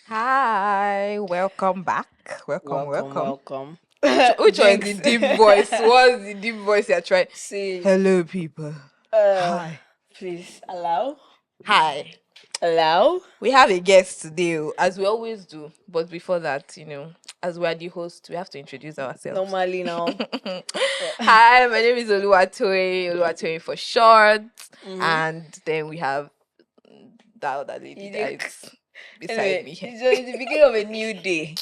Hi, welcome back. Welcome. Welcome. Which one is the Jinx. deep voice? What's the deep voice you're trying? See, Hello, people. Hi. please allow. Hi. Allow. We have a guest today, as we always do. But before that, as we are the host, we have to introduce ourselves. Normally now. Hi, my name is Oluwatoyin for short. And then we have that other lady that is beside me here. It's the beginning of a new day.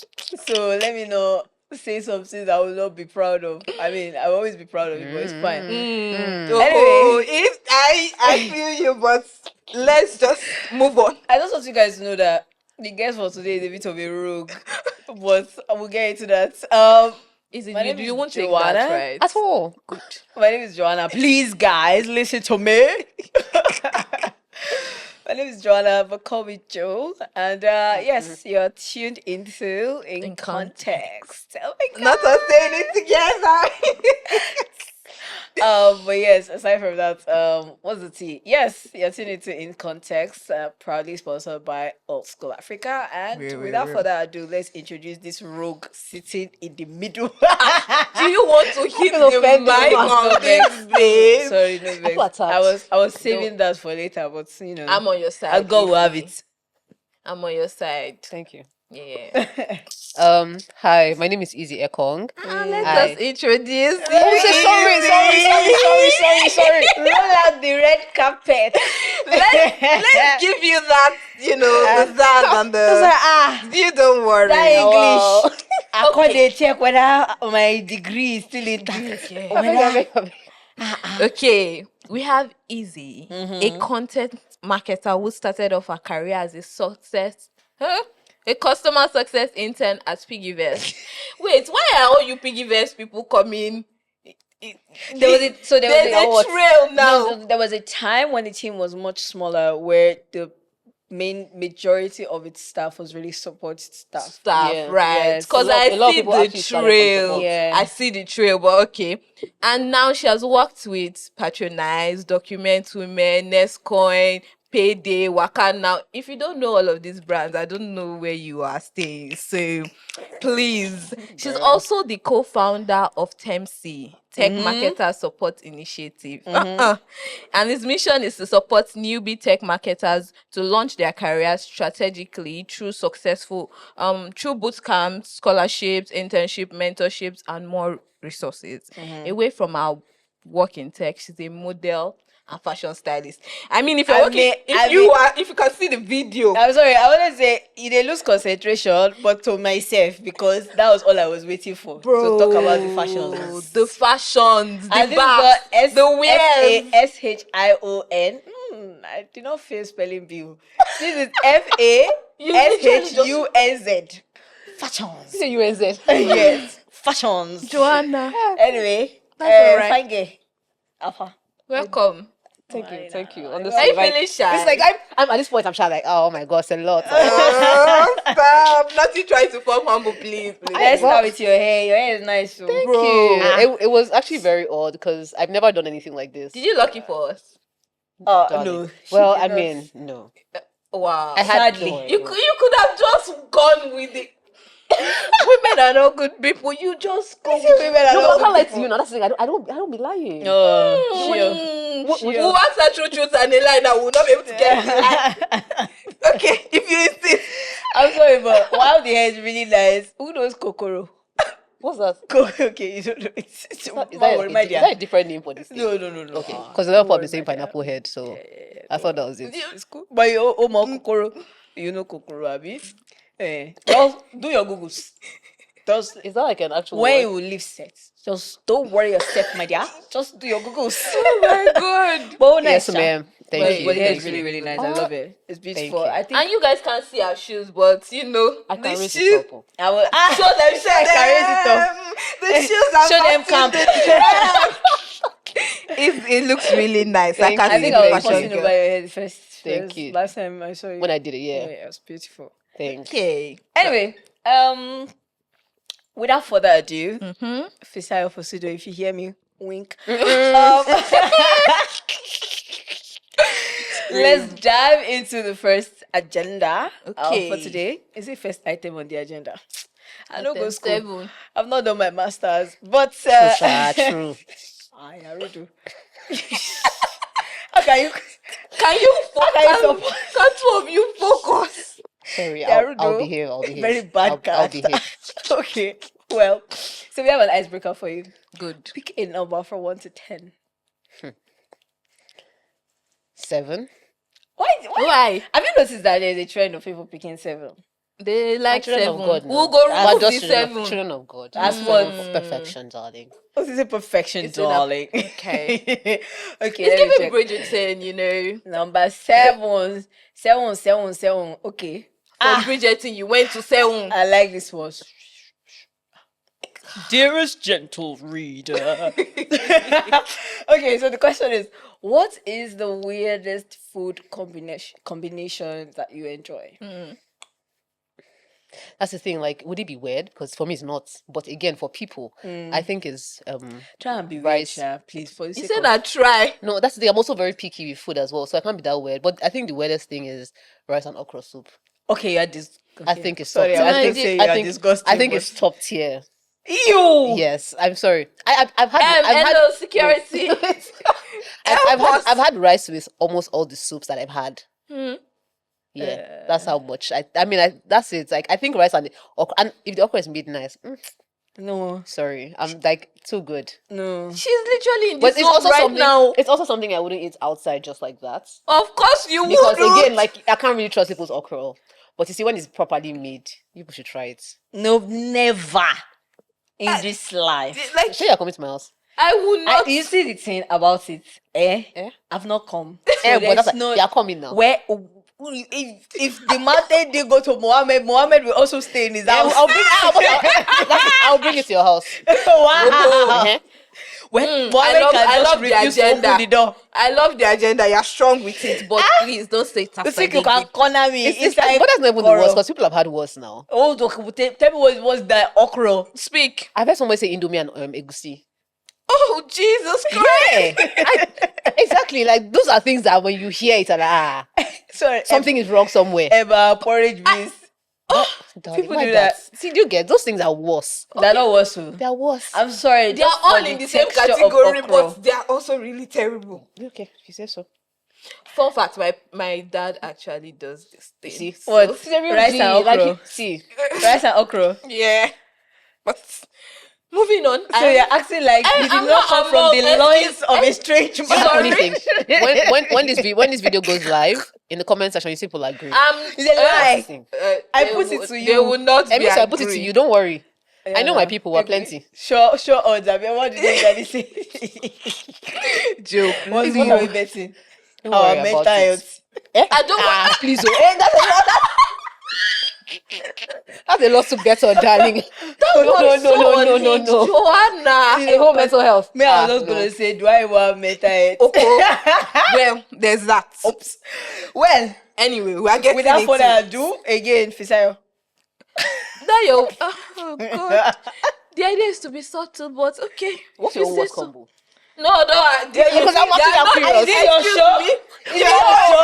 So let me not say something that I will not be proud of. I mean, I will always be proud of it, but it's fine. Anyway, if I feel you, but let's just move on. I just want you guys to know that the guest for today is a bit of a rogue, but I will get into that. Is My it name do is you won't take Joanna. that, right? At all. Good. My name is Joanna. Please, guys, listen to me. My name is Joanna, but call me Jo. And yes, you're tuned into In Context. Oh my God. Not us saying it together. But yes, aside from that, what's the tea? Yes, you're tuned into In Context, proudly sponsored by Old School Africa. And without further ado, let's introduce this rogue sitting in the middle. Do you want to hit the mic on this, babe? Sorry, no vex. I was saving that for later, but I'm on your side. God will have it. I'm on your side. Thank you. Yeah. Hi, my name is Izzie Ekong. Let's introduce you. Sorry. Roll out the red carpet. Let's give you that, the that and the. You don't worry. That English. I Okay. can't check whether my degree is still intact. Okay, we have Izzie, a content marketer who started off her career as a customer success intern at Piggyverse. Wait, why are all you Piggyverse people coming? There's a trail now. No, there was a time when the team was much smaller where the majority of its staff was really support staff. Right? Yes. Because A lot of I people see the actually started from trail. support. Yeah. I see the trail, but okay. And now she has worked with Patronize, Document Women, Nestcoin, Payday, Wakanow. If you don't know all of these brands, I don't know where you are staying. So please. She's also the co-founder of TEMSI, Marketers Support Initiative. And his mission is to support newbie tech marketers to launch their careers strategically through through boot camps, scholarships, internship, mentorships, and more resources. Away from our work in tech, she's a model and fashion stylist. I mean, if you can see the video. I'm sorry, I want to say they lose concentration, but to myself, because that was all I was waiting for. To talk about the fashions. The fashions, And the this bags, is the wears. Fashion. I did not feel spelling bee. This is FASHUNZ. Fashions. Say UNZ. Yes, fashions. Joanna, Anyway, That's all right. fine girl. Alpha. welcome. Thank you. Are Honestly, you feeling shy? it's like I'm at this point. I'm shy. Like, oh my god, it's a lot. Stop. Not you trying to form humble, please. Let's start with your hair. Your hair is nice. So. Thank Bro. you. It was actually very odd because I've never done anything like this. Did you lucky for us? Darling. No. Well, she I did mean, no. Wow. I had Sadly. no You idea. could have just gone with it. Women are not good people. You just go. Women are No, but I not can't lie good to you now. That's the thing. I don't be lying. Sure. We'll answer truth and a lie that will not be able to get it. Okay, if you insist. I'm sorry, but while the hair is really nice, who knows Kokoro? What's that? Okay, you don't know. Is that a different name for this thing? No. Okay, because a lot of people have been saying pineapple head, so I thought that was it. It's cool. But you Kokoro. You know Kokoro, Abi? Just do your Googles. Just Is that like an actual when word? you leave set, just don't worry yourself, my dear. Just do your Googles. Oh my god. But nice, Yes, sha. ma'am. Thank But you. the hair Thank is really, you. really nice. I love it. It's beautiful. you. I think And you guys can't see our shoes, but I the can raise shoes. it up. I will Show them, I can raise it up. The shoes are Show them matching camp. it looks really nice. Thank I you. I think I was Thank passing you. over your head first. Thank you. Last time I saw you. When I did it, yeah. It was beautiful. Thanks. Okay. Anyway, without further ado, Fisayo Fosudo, if you hear me, wink. Let's dive into the first agenda for Okay. today. Is it first item on the agenda? I don't go Item school. 7. I've not done my masters, but True. I do. How can you? Can you Can you focus? Can two of you focus? Sorry, Yarudo, I'll behave. I'll behave. Very bad I'll character. behave. Okay, well, so we have an icebreaker for you. Good. Pick a number from 1 to 10. 7. Why? Have you noticed that there's a trend of people picking 7? They like Children 7. of God. We'll No. go We're remove just the children 7. children of God. That's Seven what- of perfection, darling. What is a perfection, It's in a- darling? Okay. Okay, It's let me giving check. Bridgerton, you know. Number 7. 7. Okay. From Bridgerton, you went to 7. I like this one. Dearest gentle reader. Okay, so the question is, what is the weirdest food combination that you enjoy? That's the thing. Like, would it be weird? Because for me, it's not. But again, for people, I think is Try and be rice. rice, please. For the You sake said of- I try. No, that's the thing. I'm also very picky with food as well, so I can't be that weird. But I think the weirdest thing is rice and okra soup. Okay, you're I think it's sorry. top I tier. was gonna say you're disgusting. I think but- it's top tier. Ew. Yes, I'm sorry. I've had Hello, security. I've had rice with almost all the soups that I've had. Yeah, that's how much. That's it. Like, I think rice and the okra, and if the okra is made nice, No, sorry, I'm like too good. no. She's literally in But this it's also zone right something. now. It's also something I wouldn't eat outside just like that. Of course you Because would. again, like, I can't really trust people's okra. But you see, when it's properly made, people should try it. No, never in this life. like Say you're coming to my house. I would not. You see the thing about it, eh? Eh? I've not come. But there's that's like, you're coming now. Where if the mountain they go to Mohammed will also stay in his house. I'll bring it to your house. Wow. Uh-huh. When I Mohammed love can just the refuse to open the agenda. door. I love the agenda. You're strong with it, but please don't say it You after think you can corner me? But that's not even the worst, because people have had worse now. Oh, tell me what was the okra? Speak. I've heard somebody say Indomie and egusi. Oh Jesus Christ! Exactly. Like, those are things that when you hear it, and Sorry, something is wrong somewhere. Eba porridge beans. Darling, people why do that. See, do you get those things are worse? They're not worse. They are worse. I'm sorry. They are just for all in the same texture of category, okra. but they are also really terrible. Okay, if you say so. Fun fact: my dad actually does this thing. See, What? So- Rice and okra. see, Rice and okra. yeah, but moving on. So you're acting like you did I'm not come from not the among- loins of a strange you know man. funny thing. When this video goes live, in the comment section, you see people agree. It's a lie. I they put it would- to They you. will not I be mean, so I put it to agreeing. you. Don't worry. I know my Yeah. people were plenty. Sure odds. I mean, what did they usually say? Joke. What Please, are we betting? Don't Our worry mental about it. health. I don't want. Please, that's a lot to bet on, darling. No. Joanna. The whole mental health. Me, I was just no. gonna say, do I want mental health? Well, there's that. Oops. Well, Anyway, we are getting without into further ado, again, Fisayo. that. Oh God. The idea is to be subtle, but okay. What's If you your say worst so. combo? No, because I'm actually curious. Is it your show? Is it your show?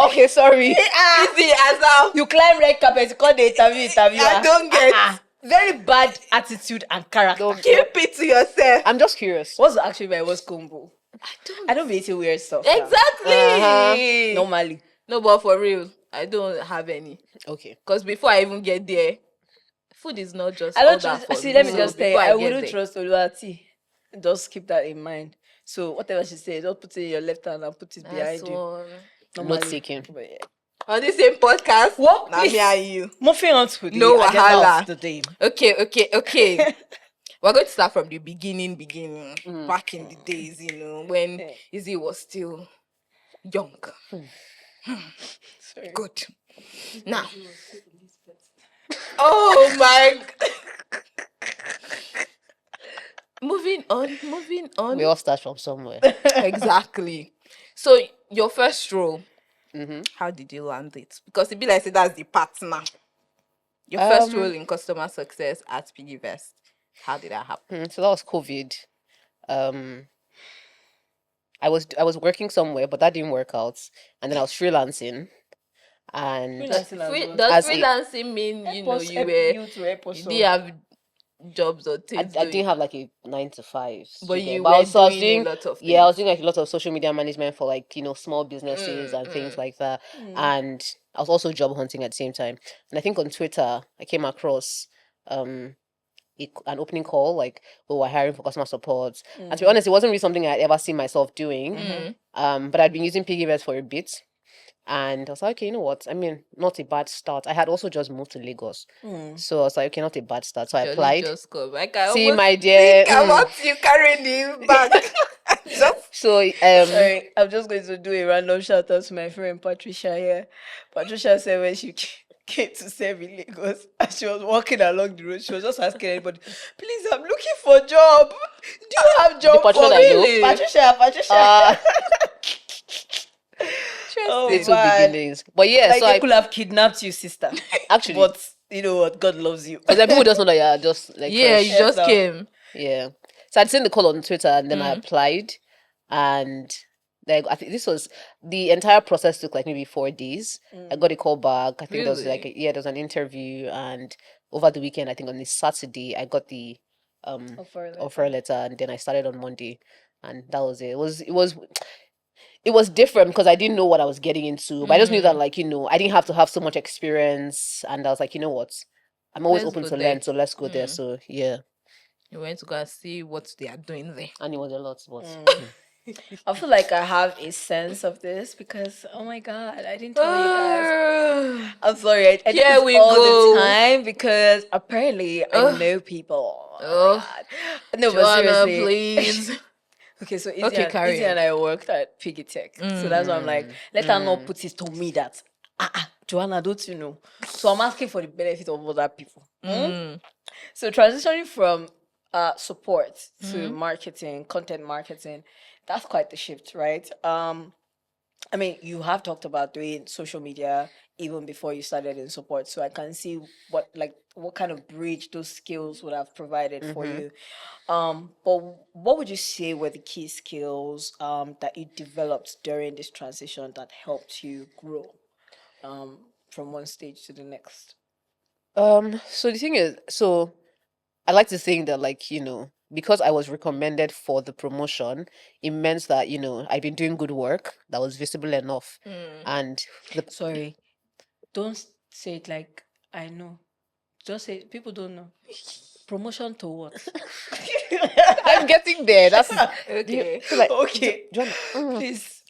Okay, sorry. Easy as out. You climb red carpet, call the interview. I don't get. Very bad attitude and character. Don't- Keep it to yourself. I'm just curious. What's actually my worst combo? I don't be eating weird stuff. Exactly. Normally. No, but for real, I don't have any. Okay. Because before I even get there, food is not just. I don't all that trust. for See, me. let me So just tell you, before I get wouldn't there- trust Oluwati. Just keep that in mind. So whatever she says, just put it in your left hand and put it That's behind you. one. Normally. Not taken. But yeah. On the same podcast. What? Now me and you. Moving on to the No agenda wahala. of the day. Okay. We're going to start from the beginning. Back in the days, when Yeah. Izzie was still young. Sorry. Good. Now. Oh my. Moving on. We all start from somewhere. Exactly. So your first role, Mm-hmm. how did you land it? Because it be like say that's the partner. Your first role in customer success at PiggyVest. How did that happen? So that was COVID. I was working somewhere, but that didn't work out. And then I was freelancing. And Freelancing as well. Does As a- freelancing mean Help you know us, you help were you to help us you out. didn't have jobs or I things didn't doing, have like a 9 to 5, but you but were I was doing a doing, lot of yeah, I was things. doing like a lot of social media management for like small businesses and things like that. And I was also job hunting at the same time. And I think on Twitter I came across um an opening call like, oh, we're hiring for customer support. And to be honest, it wasn't really something I'd ever seen myself doing. But I'd been using Piggyverse for a bit. And I was like, okay, you know what? I mean, not a bad start. I had also just moved to Lagos. So I was like, okay, not a bad start. So I Jolly applied. just come. Like I See, almost my think dear. about you carrying the bag. Just So, Sorry, I'm just going to do a random shout out to my friend Patricia here. Patricia said when she came to serve in Lagos and she was walking along the road, she was just asking anybody, please, I'm looking for a job. Do you have job Patricia for that I know? me? Patricia. uh, Oh little man. beginnings. But yeah, Like so they I could have kidnapped you, sister. actually, But you know what? God loves you. because people just know that you're just like yeah, fresh. you just now. came. Yeah. So I'd seen the call on Twitter and then I applied, and like I think this was the entire process took like maybe 4 days. I got a call back. I think there was like Really? there was an interview, and over the weekend, I think on the Saturday, I got the offer letter, and then I started on Monday, and that was it. It was different because I didn't know what I was getting into, but I just knew that like I didn't have to have so much experience, and I was like, you know what, I'm always Let's open go to there. learn, so let's go there. So yeah, You went to go and see what they are doing there. and it was a lot, but I feel like I have a sense of this because oh my god, I didn't tell you guys. I'm sorry, I do Here this we all go. the time because apparently I know people. Oh my god. No, but Joanna, seriously. please. Okay, so Okay, carry Izzy on. and I worked at Piggy Tech. So that's why I'm like, let her not put it to me that Joanna, don't you know? So I'm asking for the benefit of other people. So transitioning from support to marketing, content marketing, that's quite the shift, right? I mean, you have talked about doing social media even before you started in support, so I can see what kind of bridge those skills would have provided for you. But what would you say were the key skills that you developed during this transition that helped you grow from one stage to the next? so the thing is, so I like to think that like because I was recommended for the promotion, it meant that I've been doing good work that was visible enough, and Sorry, don't say it like I know. Just say people don't know. Promotion to what? I'm getting there. That's Okay. so like Okay, Joanna, please.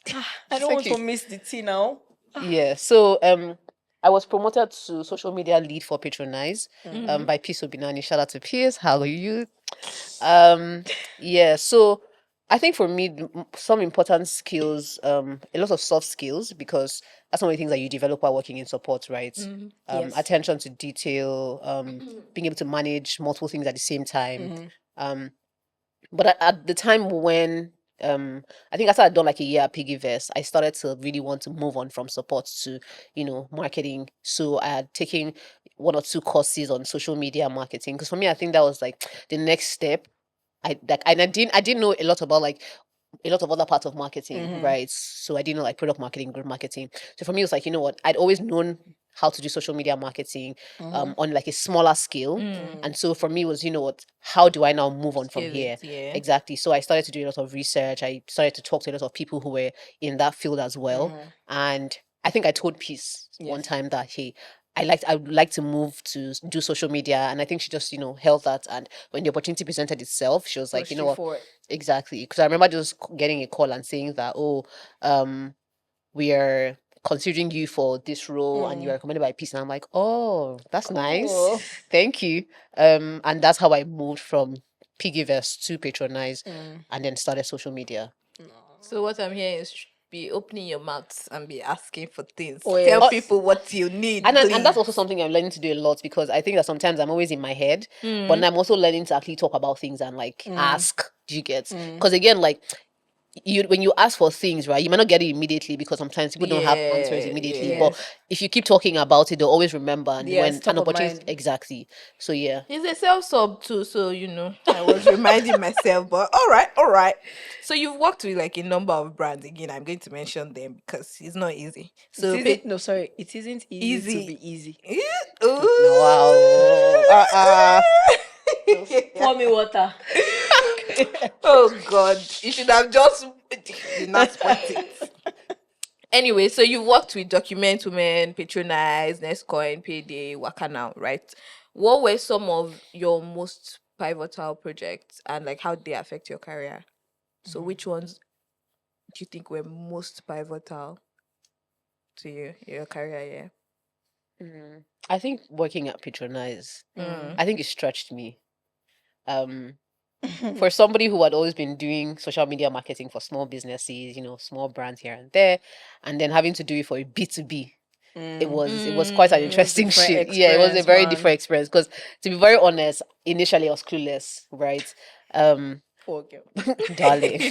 I don't want to miss the tea now. yeah. So I was promoted to social media lead for Patronize by Peace Obinani. Shout out to Peace. How are you? Yeah. So I think for me, some important skills, a lot of soft skills, because that's one of the things that you develop while working in support, right? Yes. Attention to detail, being able to manage multiple things at the same time. But at the time when I think after I'd done like a year at Piggyverse, I started to really want to move on from support to marketing. So I had taken 1 or 2 courses on social media marketing, because for me I think that was like the next step. I didn't know a lot about like a lot of other parts of marketing, right? So I didn't know like product marketing, group marketing. So for me, it was like, you know what? I'd always known how to do social media marketing on like a smaller scale. And so for me, it was, you know what? How do I now move on from Scale here? it, yeah. Exactly. So I started to do a lot of research. I started to talk to a lot of people who were in that field as well. And I think I told Peace one time that, hey, I would like to move to do social media, and I think she just held that. And when the opportunity presented itself, she was like, you know what, For it. exactly. Because I remember just getting a call and saying that, oh, we are considering you for this role, and you are recommended by Peace. And I'm like, oh, that's nice, Cool. thank you. And that's how I moved from Piggyverse to Patronize, and then started social media. So what I'm hearing is be opening your mouth and be asking for things. Oh, Tell yes. people what you need. And that's please. also something I'm learning to do a lot, because I think that sometimes I'm always in my head, but I'm also learning to actually talk about things and like ask. Do you get? Because again, like when you ask for things, right, you might not get it immediately because sometimes people don't have answers Yeah, immediately. yeah. But Yes. if you keep talking about it, they'll always remember. And Yes, when top an of opportunity, mind. exactly. So yeah. He's a self-sub too, so I was reminding myself, but all right, all right. So you've worked with like a number of brands. Again, I'm going to mention them because it's not easy. It So isn't, no, sorry, it isn't easy to easy. be easy. No, wow. Just pour me water. Oh God, you should have just did not spot it. Anyway, so you've worked with Document Women, Patronize, Nestcoin, Payday, Wakanow, right? What were some of your most pivotal projects and like how they affect your career? So which ones do you think were most pivotal to your career? I think working at Patronize, Yeah. I think it stretched me. Um, for somebody who had always been doing social media marketing for small businesses, small brands here and there, and then having to do it for a B2B, it was quite an It was interesting different shift. Yeah, it was a experience, very man. different experience because, to be very honest, initially I was clueless, right? Poor girl. Darling.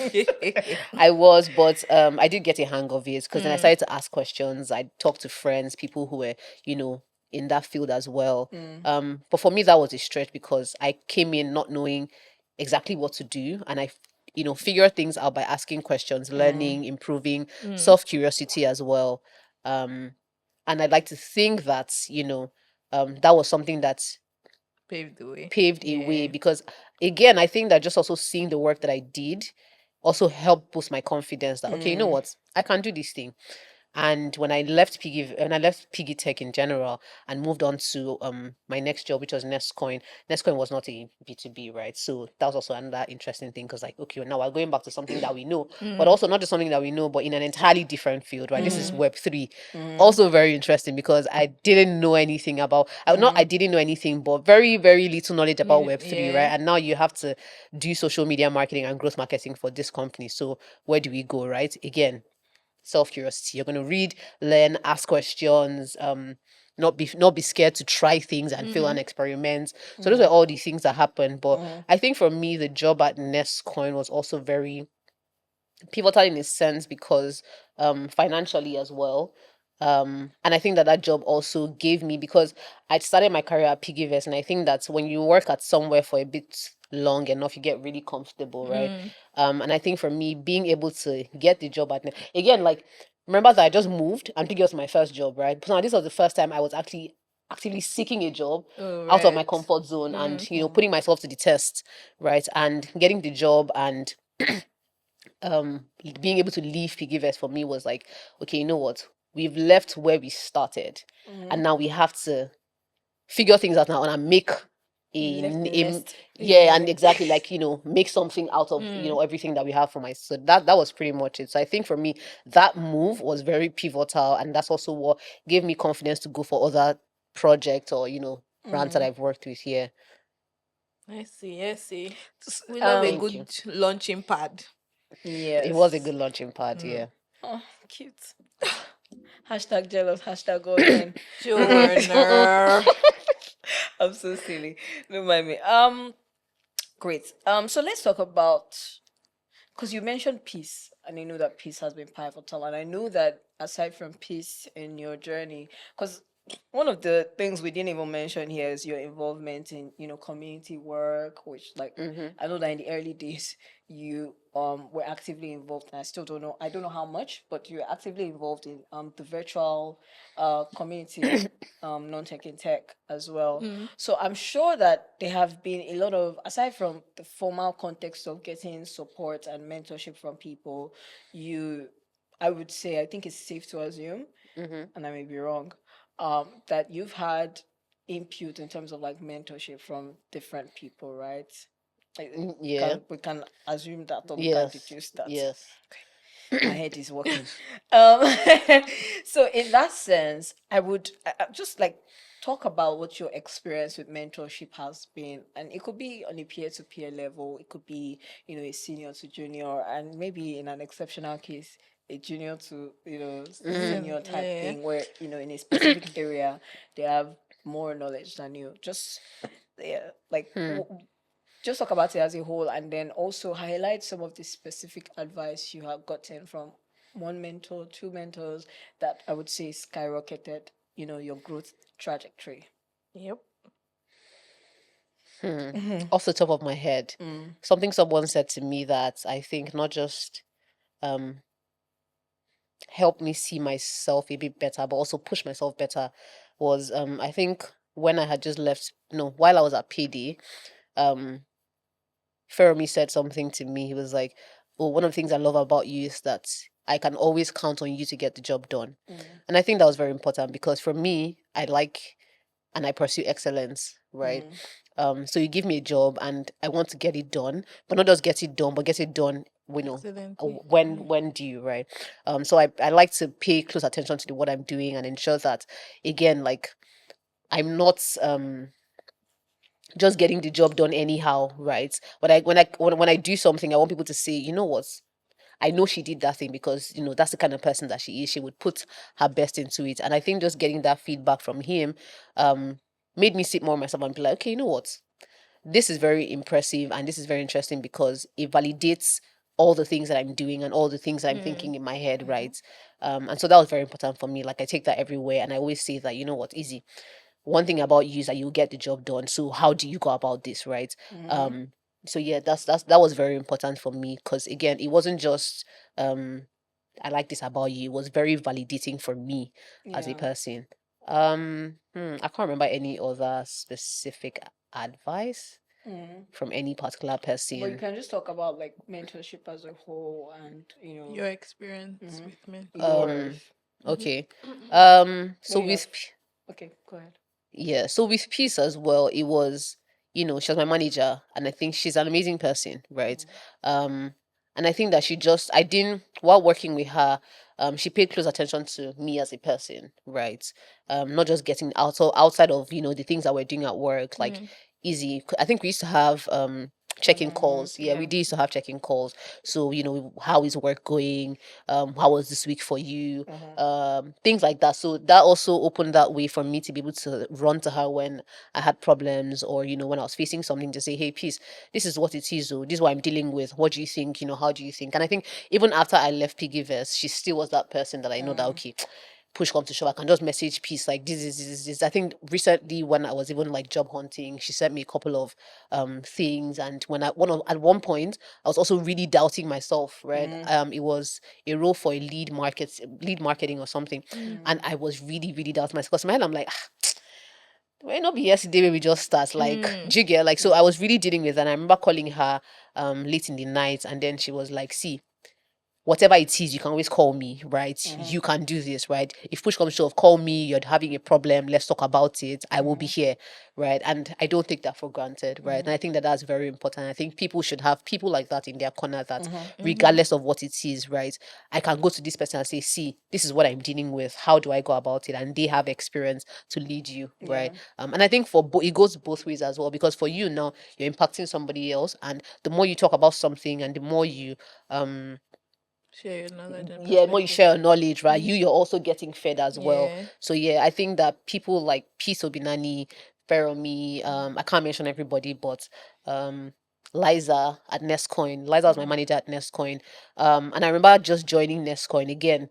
I was, but I did get a hang of it because then I started to ask questions. I talked to friends, people who were, you know, in that field as well. But for me, that was a stretch because I came in not knowing exactly what to do, and figure things out by asking questions, learning, improving, self curiosity as well. Um, and I'd like to think that that was something that Paved the way. paved a way Yeah. because, again, I think that just also seeing the work that I did also helped boost my confidence that, okay, you know what, I can do this thing. And when I left Piggy Tech in general and moved on to my next job, which was Nestcoin was not a B2B, right? So that was also another interesting thing because, like, okay, now we're going back to something that we know, but also not just something that we know, but in an entirely different field, right? This is Web3. Also very interesting because I didn't know anything about, not I didn't know anything, but very, very little knowledge about Web3, right? Yeah. And now you have to do social media marketing and growth marketing for this company. So where do we go, right? Again, self curiosity. You're going to read, learn, ask questions, not be scared to try things and fail and experiment. So those were all the things that happened. But I think for me, the job at Nestcoin was also very pivotal in a sense because financially as well. And I think that job also gave me, because I started my career at Piggyverse, and I think that when you work at somewhere for a bit long enough, you get really comfortable, right? And I think for me, being able to get the job at again, like, remember that I just moved and Piggy was my first job, right? So now this was the first time I was actually actively seeking a job Oh, out of my right. comfort zone and putting myself to the test, right? And getting the job and being able to leave Piggyverse for me was like, okay, you know what? We've left where we started, and now we have to figure things out now and make Left the a nest. yeah, and exactly, like, make something out of Mm. everything that we have for my. So that was pretty much it. So I think for me, that move was very pivotal, and that's also what gave me confidence to go for other projects or brands that I've worked with here. I see, I see. We love a Um, Thank you. good launching pad. It was a yes. good launching pad, yeah. Oh, cute. Hashtag jealous, hashtag girlfriend. Joanna. I'm so silly. Don't mind me. Great. So let's talk about, because you mentioned peace, and I know that peace has been pivotal, and I know that aside from peace in your journey, because one of the things we didn't even mention here is your involvement in community work, which, like, I know that in the early days you were actively involved, and I don't know how much, but you're actively involved in the virtual community, non-tech in tech as well. So I'm sure that there have been a lot of, aside from the formal context of getting support and mentorship from people, I would say, I think it's safe to assume, and I may be wrong, that you've had input in terms of like mentorship from different people, right? Like, Yeah. we can assume that, or we can Yes. deduce that. Yes. My head is working. um, so in that sense, I just like talk about what your experience with mentorship has been, and it could be on a peer-to-peer level, it could be a senior to junior, and maybe in an exceptional case, a junior to senior type Yeah. thing, where in a specific area they have more knowledge than you. Just, yeah, like, just talk about it as a whole, and then also highlight some of the specific advice you have gotten from one mentor, two mentors that I would say skyrocketed, your growth trajectory. Yep. Off the top of my head, something someone said to me that I think not just um helped me see myself a bit better, but also push myself better was I think when I had just left, no, while I was at PD, um Fermi said something to me. He was like, "Oh, one of the things I love about you is that I can always count on you to get the job done." And I think that was very important because for me, I like and I pursue excellence, right? So you give me a job and I want to get it done, but not just get it done, but get it done, Excellently. when due, right? So I like to pay close attention to what I'm doing and ensure that, again, like I'm not just getting the job done anyhow, right? When I do something, I want people to say, you know what, I know she did that thing because that's the kind of person that she is. She would put her best into it, and I think just getting that feedback from him made me sit more myself and be like, okay, you know what, this is very impressive and this is very interesting because it validates all the things that I'm doing and all the things that I'm thinking in my head, right? And so that was very important for me. Like I take that everywhere, and I always say that, you know what, Izzy, one thing about you is that you get the job done. So how do you go about this, right? So yeah, that was very important for me because again, it wasn't just I like this about you. It was very validating for me as a person. I can't remember any other specific advice from any particular But you person. can just talk about like mentorship as a whole, and Your experience with men. yours. Okay. So When you with have, okay, go ahead. Yeah, so with Peace as well, it was, she was my manager, and I think she's an amazing person, right? Um, and I think that I didn't, while working with her, she paid close attention to me as a person, right? Not just getting outside of, the things that we're doing at work, like easy. I think we used to have check-in calls. Yeah, we did used to have check-in calls. So, how is work going? How was this week for you? Things like that. So that also opened that way for me to be able to run to her when I had problems, or when I was facing something, to say, hey, Peace, this is what it is, or this is what I'm dealing with. What do you think? How do you think? And I think even after I left Piggyverse, she still was that person that I know that, okay, push comes to shove, I can just message Peace like this. I think recently when I was even like job hunting, she sent me a couple of things, and at one point I was also really doubting myself, right? It was a role for a lead marketing or something, and I was really really doubting myself because in my head I'm like, why not be yesterday when we just start, like, jigger, like, so I was really dealing with, and I remember calling her late in the night, and then she was like, see, whatever it is, you can always call me, right? You can do this, right? If push comes to shove, call me, you're having a problem, let's talk about it. I will be here, right? And I don't take that for granted, right? And I think that that's very important. I think people should have people like that in their corner that, regardless of what it is, right? I can go to this person and say, see, this is what I'm dealing with. How do I go about it? And they have experience to lead you, right? And I think it goes both ways as well, because for you now, you're impacting somebody else. And the more you talk about something and the more you, Share your knowledge and yeah, more you perspective. share your knowledge, right? You're also getting fed as well. Yeah. So yeah, I think that people like Peace Obinani, Feromi, I can't mention everybody, but Liza at Nestcoin. Liza was my manager at Nestcoin. And I remember just joining Nestcoin again,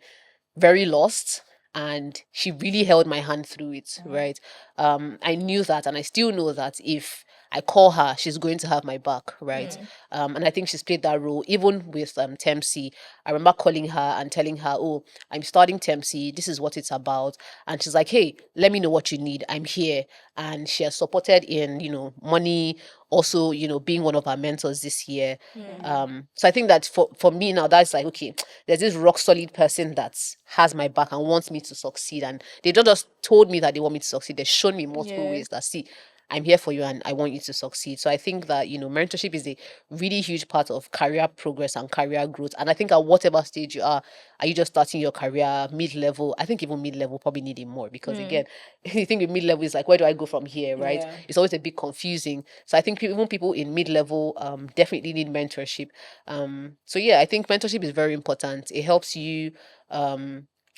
very lost, and she really held my hand through it, right? I knew that, and I still know that if I call her, she's going to have my back, right? And I think she's played that role even with TEMSI. I remember calling her and telling her, oh, I'm starting TEMSI, this is what it's about. And she's like, hey, let me know what you need, I'm here. And she has supported in money, also being one of our mentors this year. So I think that for me now, that's like, okay, there's this rock solid person that has my back and wants me to succeed, and they don't just told me that they want me to succeed, they've shown me multiple Yeah. ways that, see, I'm here for you and I want you to succeed. So I think that mentorship is a really huge part of career progress and career growth. And I think at whatever stage you are you just starting your career, mid-level? I think even mid-level probably need it more, because again, you think with mid-level is like, where do I go from here, right? Yeah. It's always a bit confusing. So I think even people in mid-level definitely need mentorship. So yeah, I think mentorship is very important. It helps you,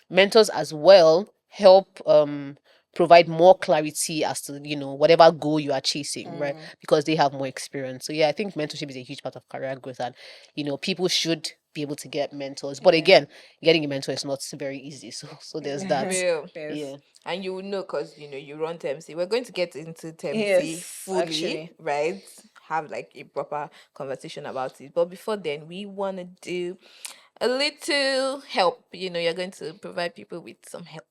mentors as well help provide more clarity as to, whatever goal you are chasing, right? Because they have more experience. So yeah, I think mentorship is a huge part of career growth, and people should be able to get mentors. But again, getting a mentor is not very easy. So there's that. Real. Yeah. And you will know because you run TEMSI. We're going to get into TEMSI Yes, fully, actually. right? Have like a proper conversation about it. But before then, we want to do a little help. You're going to provide people with some help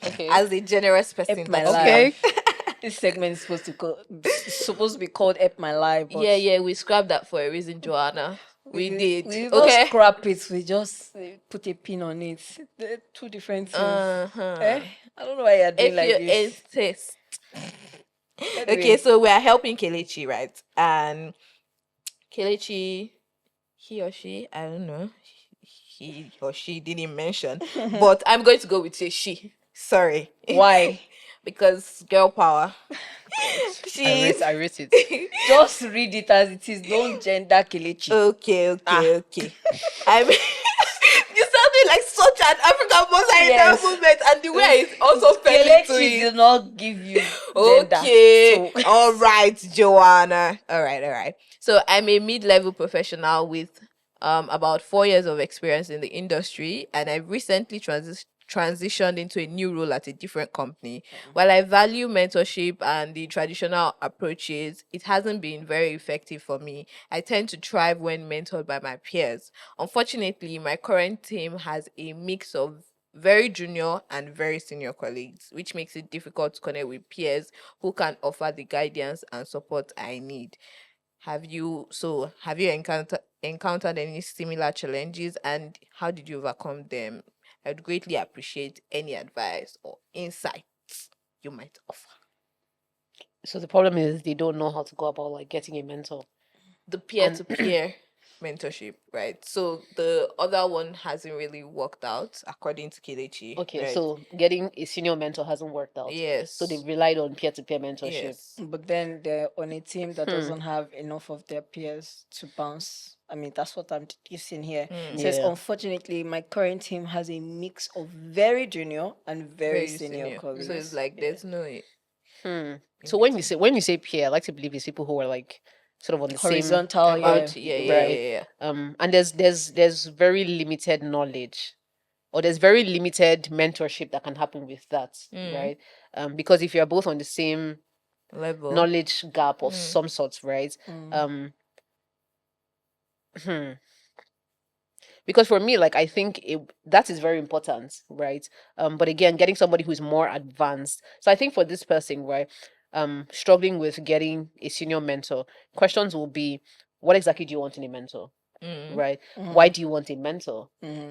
Okay. as a generous person. Ep my that you Okay. life. This segment is supposed to be called Ep My Life. But Yeah, we scrapped that for a reason, Joanna. We did. We don't Okay. scrap it. We just put a pin on it. They're two different things. I don't know why you're doing If like you this. insist. Anyway, Okay, so we are helping Kelechi, right? And Kelechi, he or she, I don't know, he or she didn't mention, but I'm going to go with a she. Sorry. why? Because girl power. I She's rate it. Just read it as it is. Don't gender Kelechi. okay. I mean, you sounded like such an African mother in that Yes. moment, and the way it's also spelling to Kelechi it. did not give you gender. Okay. So, All right, Joanna. All right. So I'm a mid-level professional with about 4 years of experience in the industry, and I recently transitioned into a new role at a different company. While I value mentorship and the traditional approaches, it hasn't been very effective for me. I tend to thrive when mentored by my peers. Unfortunately, my current team has a mix of very junior and very senior colleagues, which makes it difficult to connect with peers who can offer the guidance and support I need. Have you encountered any similar challenges, and how did you overcome them? I'd greatly appreciate any advice or insights you might offer. So the problem is they don't know how to go about like getting a mentor. The peer-to-peer mentorship, right? So the other one hasn't really worked out according to Kelechi. Okay, right? so getting a senior mentor hasn't worked out. Yes. So they've relied on peer-to-peer mentorship. Yes. but then they're on a team that doesn't have enough of their peers to bounce. I mean, that's what I'm using here. It says, Yeah. unfortunately, my current team has a mix of very junior and very senior colleagues. So it's like there's no So when you say peer, I like to believe it's people who are like sort of on the Horizontal, same yeah. about, yeah. and there's very limited knowledge, or there's very limited mentorship that can happen with that, right? Because if you're both on the same Level. knowledge gap of some sorts, right? Because for me, like I think that is very important, right? But again, getting somebody who's more advanced. So I think for this person, right, struggling with getting a senior mentor, questions will be, what exactly do you want in a mentor? Right? Why do you want a mentor?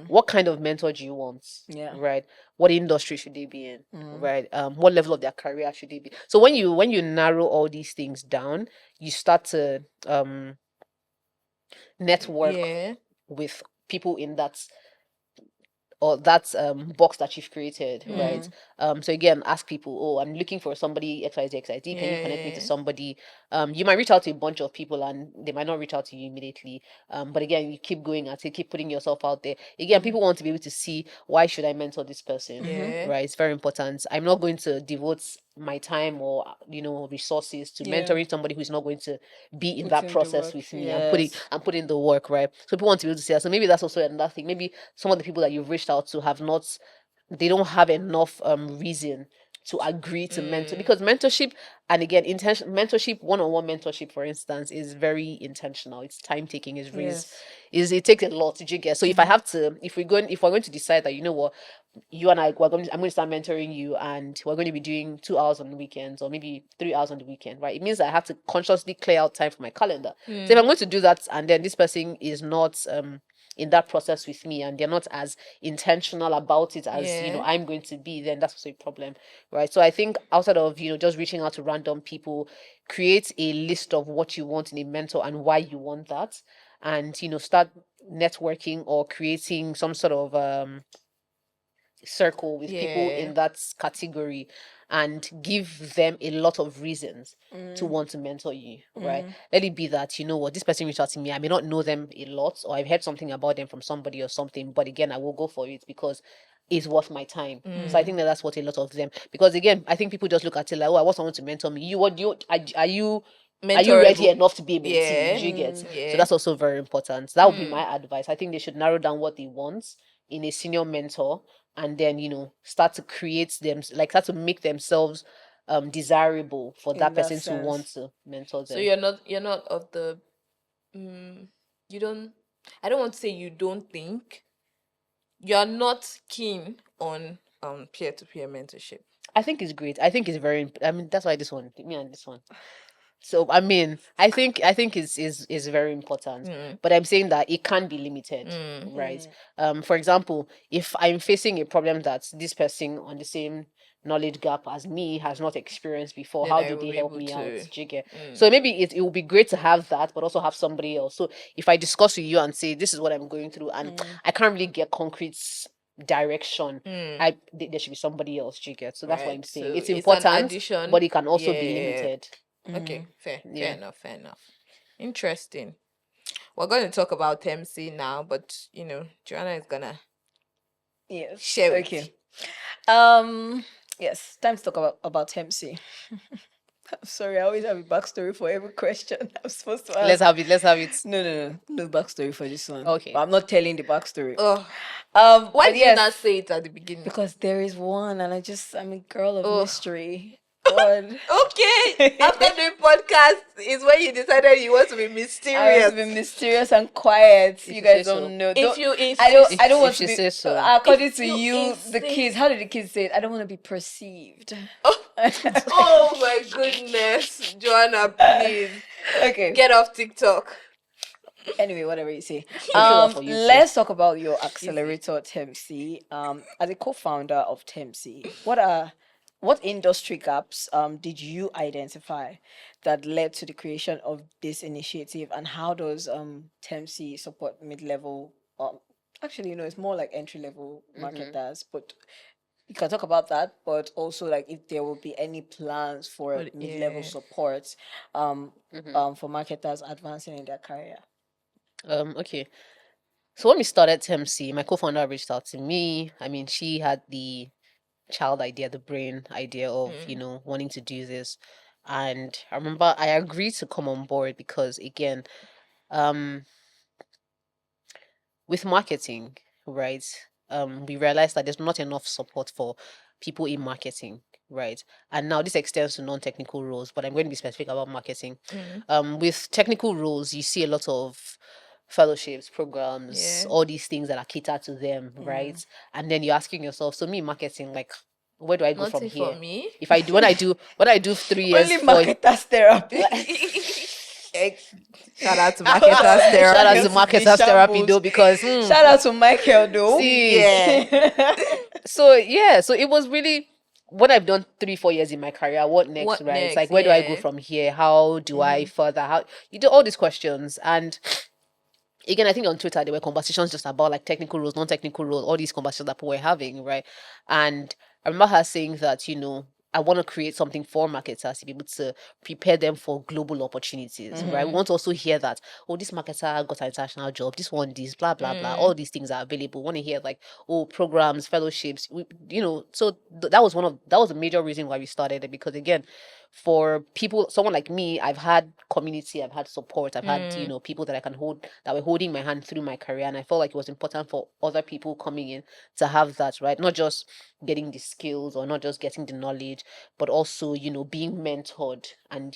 What kind of mentor do you want? Yeah. Right? What industry should they be in? Right? What level of their career should they be? So when you narrow all these things down, you start to network with people in that box that you've created, right? So again, ask people, oh, I'm looking for somebody XYZ. Can you connect me to somebody? You might reach out to a bunch of people and they might not reach out to you immediately. But again, you keep going at it, keep putting yourself out there. Again, people want to be able to see, why should I mentor this person? Right? It's very important. I'm not going to devote my time or resources to mentoring somebody who's not going to be in that process with me. I'm putting the work, right? So people want to be able to see that. So maybe that's also another thing. Maybe some of the people that you've reached out to they don't have enough reason to agree to mentor, because mentorship, and again, mentorship, one-on-one mentorship, for instance, is very intentional. It's time taking. It takes a lot to get. So if we're going to decide that, what, you and I'm going to start mentoring you, and we're going to be doing 2 hours on the weekends, or maybe 3 hours on the weekend, right? It means I have to consciously clear out time for my calendar. So if I'm going to do that, and then this person is not in that process with me, and they're not as intentional about it as I'm going to be, then that's also a problem, right? So I think outside of just reaching out to random people, create a list of what you want in a mentor and why you want that, and start networking or creating some sort of circle with people in that category, and give them a lot of reasons to want to mentor you, right? Let it be that, this person reached out to me, I may not know them a lot, or I've heard something about them from somebody or something, but again, I will go for it because is worth my time. So I think that that's what a lot of them, because again, I think people just look at it like, oh, I want someone to mentor me. Are you ready Mentorable. enough to be a mentee? Yeah. Do you get? So Yeah. that's also very important. That would be my advice. I think they should narrow down what they want in a senior mentor, and then start to create them, like start to make themselves desirable for In that that person to want sense. to mentor them. So you're not of the you don't I don't want to say you don't think you're not keen on peer-to-peer mentorship. I think it's great. I think it's very. I mean, that's why this one, me and this one. So I mean, I think is very important. But I'm saying that it can be limited, right? For example, if I'm facing a problem that this person on the same knowledge gap as me has not experienced before, Then how I do will they be help able me out? to. Do you get? So maybe it would be great to have that, but also have somebody else. So if I discuss with you and say this is what I'm going through, and I can't really get concrete direction, there should be somebody else. Do you get? So that's what I'm Right. saying. So It's it's an important, addition. but it can also be Yeah. limited. Okay, fair Yeah. enough, fair enough. Interesting. We're going to talk about TEMSI now, but Joanna is gonna Yes. share with Okay. Yes. Time to talk about TEMSI. I'm sorry, I always have a backstory for every question I'm supposed to ask. Let's have it. Let's have it. No backstory for this one. Okay. But I'm not telling the backstory. Oh, Why why did you not say it at the beginning? Because there is one, and I'm a girl of Oh. mystery. God. Okay, after doing podcast is when you decided you want to be I want mysterious. to be mysterious and quiet. If You you guys say don't so. know. If you insist, I don't If want she to be. says so. According If to you you, the insist. kids. How did the kids say it? I don't want to be perceived. Oh my goodness, Joanna, please Okay. get off TikTok. Anyway, whatever you say. well for you too. Let's talk about your accelerator, TEMSI. As a co-founder of TEMSI, what industry gaps did you identify that led to the creation of this initiative, and how does TEMSI support mid-level? Actually, it's more like entry-level marketers, but you can talk about that, but also like if there will be any plans for mid-level support for marketers advancing in their career. Okay. So when we started TEMSI, my co-founder reached out to me. I mean, she had the child idea, the brain idea of, wanting to do this. And I remember I agreed to come on board because again, with marketing, right? We realized that there's not enough support for people in marketing, right? And now this extends to non-technical roles, but I'm going to be specific about marketing. With technical roles, you see a lot of fellowships, programs, all these things that are catered to them, right? And then you're asking yourself, so me marketing, like, where do I go from Nothing here? for me. If I do when I do 3 years, Only marketers therapy. Shout out to marketers therapy. Shout out to marketers therapy though, because Shout out to Michael though. see, Yeah. so it was really when I've done 3-4 years in my career, what next, What right? It's next? like, where do I go Yeah. from here? How do I further? How you do all these questions. And again, I think on Twitter there were conversations just about like technical roles, non-technical roles, all these conversations that people were having, right? And I remember her saying that, I want to create something for marketers to be able to prepare them for global opportunities, right? We want to also hear that, oh, this marketer got an international job, this one, this, blah, blah, blah. All these things are available. We want to hear like, oh, programs, fellowships, so that was a major reason why we started it, because again, for people, someone like me, I've had community, I've had support, I've had, people that I can hold, that were holding my hand through my career. And I felt like it was important for other people coming in to have that, right? Not just getting the skills or not just getting the knowledge, but also, being mentored and,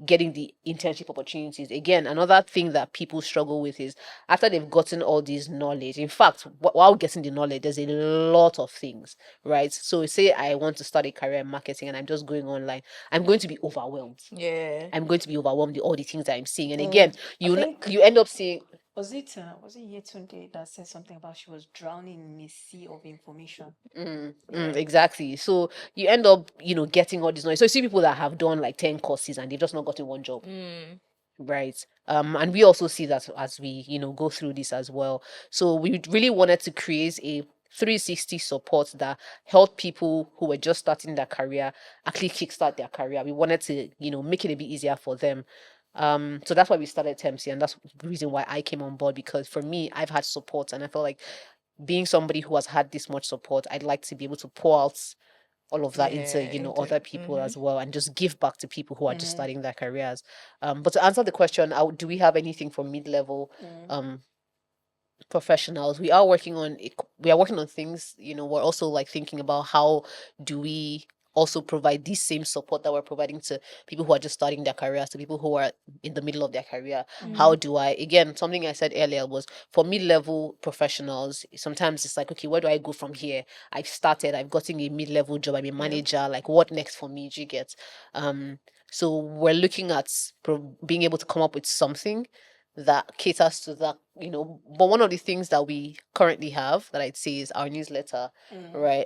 getting the internship opportunities. Again, another thing that people struggle with is after they've gotten all this knowledge, in fact, while getting the knowledge, there's a lot of things, right? So say I want to start a career in marketing and I'm just going online, I'm going to be overwhelmed. Yeah. I'm going to be overwhelmed with all the things that I'm seeing. And again, you think- you end up seeing, Was it Yetunde that said something about she was drowning in a sea of information? exactly. So you end up, getting all this noise. So you see people that have done like 10 courses and they've just not gotten one job. Right. And we also see that as we, go through this as well. So we really wanted to create a 360 support that helped people who were just starting their career actually kickstart their career. We wanted to, make it a bit easier for them. So that's why we started TEMSI, and that's the reason why I came on board, because for me, I've had support and I felt like being somebody who has had this much support, I'd like to be able to pour out all of that into, other people as well, and just give back to people who are just starting their careers. But to answer the question, do we have anything for mid-level professionals? We are working on things. We're also like thinking about how do we also provide this same support that we're providing to people who are just starting their careers, to people who are in the middle of their career. How do I, again, something I said earlier was, for mid-level professionals, sometimes it's like, okay, where do I go from here? I've gotten a mid-level job, I'm a manager, like what next for me? Do you get? So we're looking at being able to come up with something that caters to that, but one of the things that we currently have that I'd say is our newsletter, right?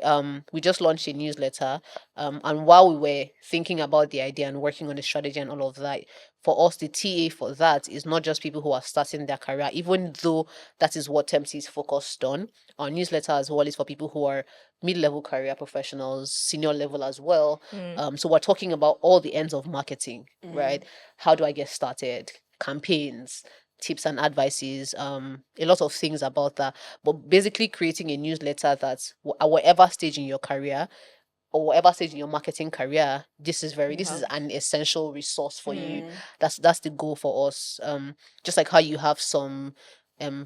We just launched a newsletter, and while we were thinking about the idea and working on the strategy and all of that, for us, the TA for that is not just people who are starting their career, even though that is what TEMSI is focused on. Our newsletter as well is for people who are mid-level career professionals, senior level as well. So we're talking about all the ends of marketing, right? How do I get started? Campaigns, tips and advices, a lot of things about that. But basically creating a newsletter that at whatever stage in your career or whatever stage in your marketing career, this is an essential resource for you. That's the goal for us. Just like how you have some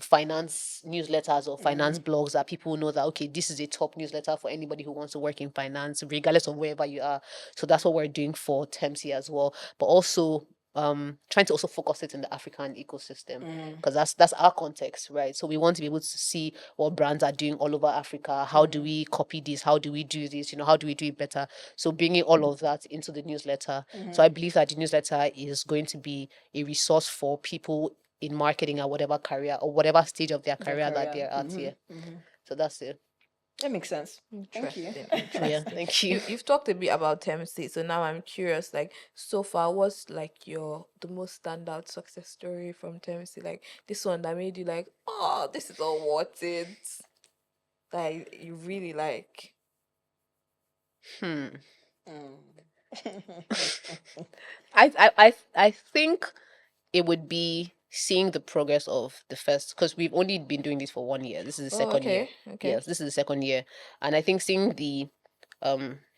finance newsletters or finance blogs that people know that, okay, this is a top newsletter for anybody who wants to work in finance, regardless of wherever you are. So that's what we're doing for TEMSI as well. But also trying to also focus it in the African ecosystem, because that's our context, right? So we want to be able to see what brands are doing all over Africa. How do we copy this? How do we do this? How do we do it better? So bringing all of that into the newsletter. So I believe that the newsletter is going to be a resource for people in marketing at whatever career or whatever stage of their career that they're at here. So that's it. That makes sense. Thank you. Yeah, thank you. You've talked a bit about TEMSI, so now I'm curious. Like, so far, what's like the most standout success story from TEMSI? Like this one that made you like, oh, this is all worth it. Like you really like. I think it would be seeing the progress of the first, because we've only been doing this for 1 year. This is the second year. Okay. Yes, this is the second year. And I think seeing the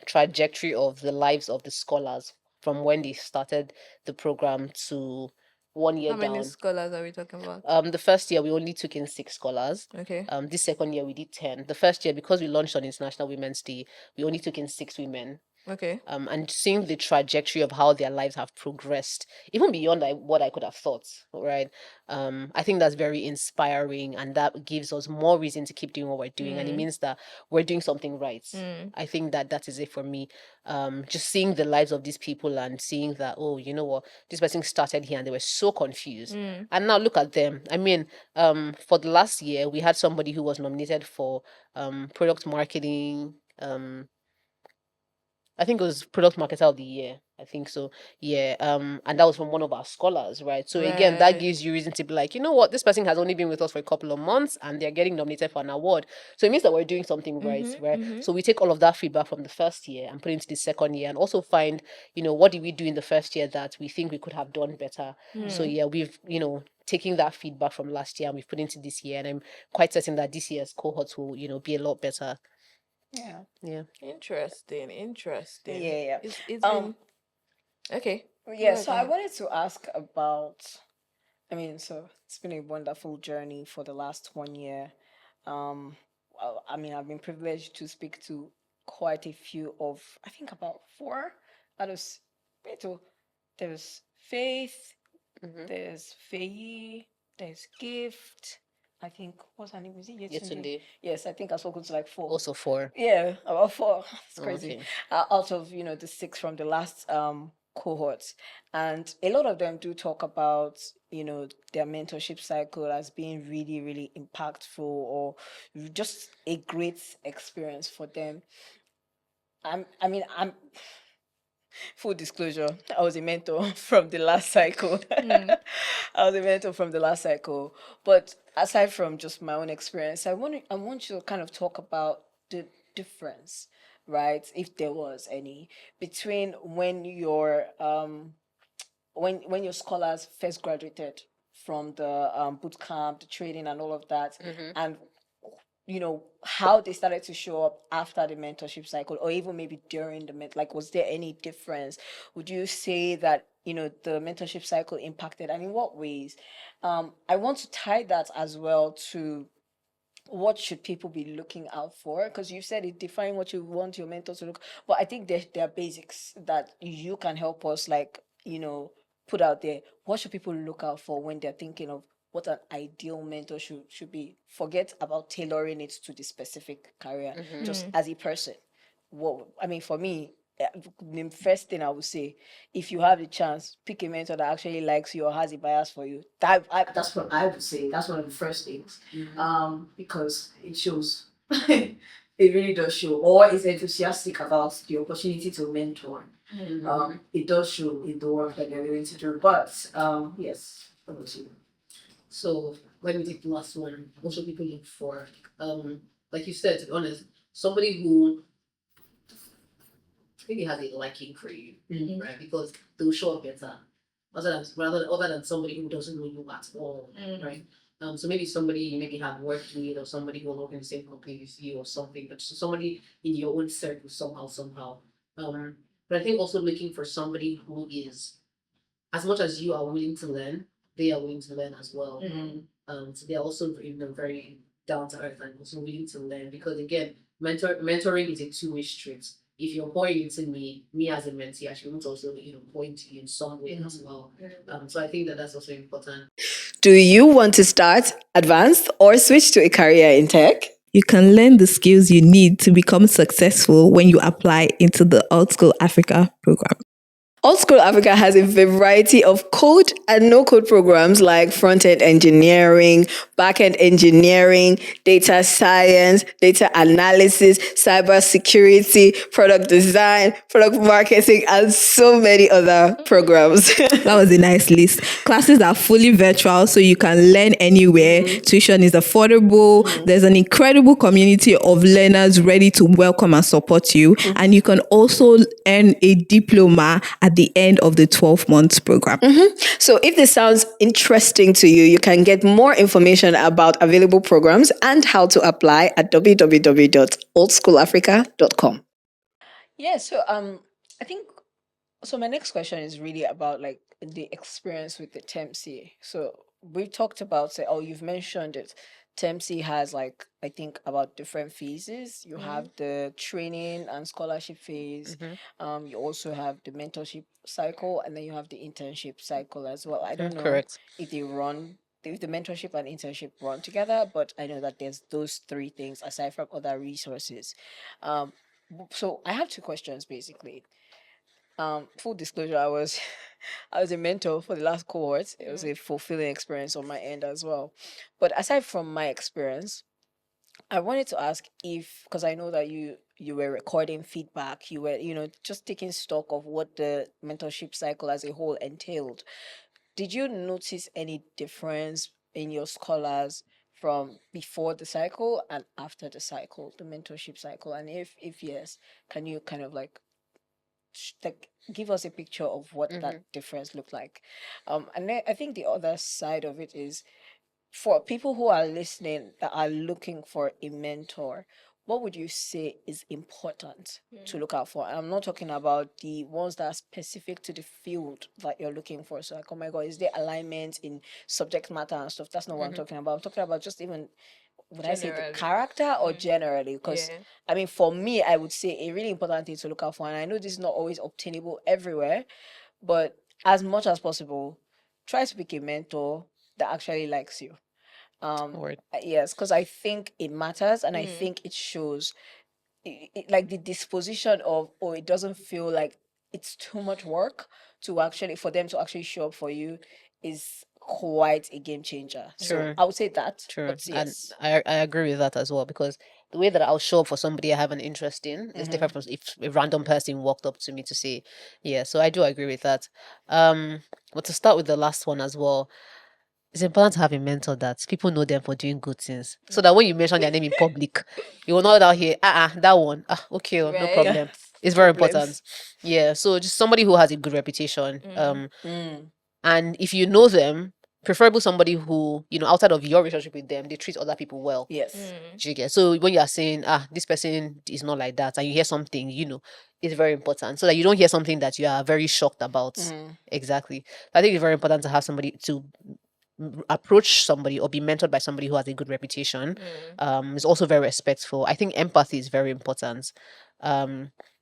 trajectory of the lives of the scholars from when they started the program to 1 year How many down. scholars are we talking about? The first year we only took in 6 scholars. Okay. This second year we did 10. The first year, because we launched on International Women's Day, we only took in 6 women. Okay. And seeing the trajectory of how their lives have progressed, even beyond what I could have thought, right? I think that's very inspiring, and that gives us more reason to keep doing what we're doing, and it means that we're doing something right. I think that is it for me. Just seeing the lives of these people and seeing that, oh, you know what, this person started here and they were so confused, and now look at them. I mean, for the last year, we had somebody who was nominated for product marketing. I think it was Product Marketer of the Year. I think so. Yeah. And that was from one of our scholars, right? So again, that gives you reason to be like, you know what, this person has only been with us for a couple of months and they're getting nominated for an award. So it means that we're doing something right, right? So we take all of that feedback from the first year and put it into the second year, and also find, what did we do in the first year that we think we could have done better. So yeah, we've, taking that feedback from last year and we've put into this year, and I'm quite certain that this year's cohorts will, be a lot better. Yeah. Interesting. Yeah. It's been okay. Yeah, so I wanted to ask about, so it's been a wonderful journey for the last 1 year. I've been privileged to speak to quite a few of, I think about 4 out of, there's Faith, there's Faye, there's Gift. I think, what's her name? Is it Yetunde? Yes, I think I've spoken to like 4. Also 4. Yeah, about 4. It's crazy. Okay. Out of, the 6 from the last cohorts. And a lot of them do talk about, their mentorship cycle as being really, really impactful, or just a great experience for them. I'm full disclosure, I was a mentor from the last cycle. I was a mentor from the last cycle. But aside from just my own experience, I want you to kind of talk about the difference, right, if there was any, between when your when your scholars first graduated from the boot camp, the training and all of that, and how they started to show up after the mentorship cycle, or even maybe during like, was there any difference? Would you say that, the mentorship cycle impacted, and in what ways? I want to tie that as well to what should people be looking out for, because you said it, define what you want your mentor to look, but I think there are basics that you can help us, like, put out there. What should people look out for when they're thinking of what an ideal mentor should be? Forget about tailoring it to the specific career, just as a person. For me, the first thing I would say, if you have the chance, pick a mentor that actually likes you or has a bias for you. That's what I would say. That's one of the first things. Because it shows. It really does show. Or is enthusiastic about the opportunity to mentor. It does show in the work that they're willing to do. But yes, over to you. So let me take the last one. What should people look for? Like you said, to be honest, somebody who really has a liking for you, right? Because they'll show up better, other than somebody who doesn't know you at all, right? So maybe somebody you maybe have worked with, or somebody who will work in the same company with you, or something, but somebody in your own circle somehow. But I think also looking for somebody who is, as much as you are willing to learn, they are willing to learn as well. So they're also very down to earth and also willing to learn, because again, mentoring is a two-way street. If you're pouring into me as a mentee, I should also pour into you in some way as well. So I think that's also important. Do you want to start, advanced, or switch to a career in tech? You can learn the skills you need to become successful when you apply into the Old School Africa program. Old School Africa has a variety of code and no-code programs like front-end engineering, back-end engineering, data science, data analysis, cybersecurity, product design, product marketing, and so many other programs. That was a nice list. Classes are fully virtual, so you can learn anywhere. Tuition is affordable. There's an incredible community of learners ready to welcome and support you. And you can also earn a diploma at the end of the 12 months program. So if this sounds interesting to you, you can get more information about available programs and how to apply at www.oldschoolafrica.com. Yeah, so I think my next question is really about like the experience with the TEMSI. So we talked about, you've mentioned it. TEMSI has like, I think, about different phases. You have the training and scholarship phase. You also have the mentorship cycle, and then you have the internship cycle as well. I don't know Correct. if the mentorship and internship run together, but I know that there's those three things aside from other resources. So I have two questions basically. Full disclosure, I was a mentor for the last cohort. It was a fulfilling experience on my end as well. But aside from my experience, I wanted to ask if, because I know that you were recording feedback, you were just taking stock of what the mentorship cycle as a whole entailed. Did you notice any difference in your scholars from before the cycle and after the cycle, the mentorship cycle? And if yes, can you kind of like give us a picture of what that difference looked like? And then I think the other side of it is, for people who are listening that are looking for a mentor, what would you say is important to look out for? And I'm not talking about the ones that are specific to the field that you're looking for. So like, oh my God, is there alignment in subject matter and stuff? That's not what I'm talking about. I'm talking about just even, would I say the character, or generally? Because I mean, for me, I would say a really important thing to look out for, and I know this is not always obtainable everywhere, but as much as possible, try to pick a mentor that actually likes you. Yes, because I think it matters, and I think it shows like the disposition of, or it doesn't feel like it's too much work to actually, for them to actually show up for you, is quite a game changer. So I would say that. True. But yes. And I agree with that as well, because the way that I'll show up for somebody I have an interest in is different from if a random person walked up to me to say, yeah. So I do agree with that. But to start with the last one as well, it's important to have a mentor that people know them for doing good things, so that when you mention their name in public, you will not out here, that one, okay, no Right. problem. It's very Problems. important. Yeah. So just somebody who has a good reputation. And if you know them, preferably somebody who, outside of your relationship with them, they treat other people well. Yes. Do you get? So when you are saying, this person is not like that, and you hear something, it's very important so that you don't hear something that you are very shocked about. Exactly. I think it's very important to have somebody to approach somebody or be mentored by somebody who has a good reputation. Is also very respectful. I think empathy is very important.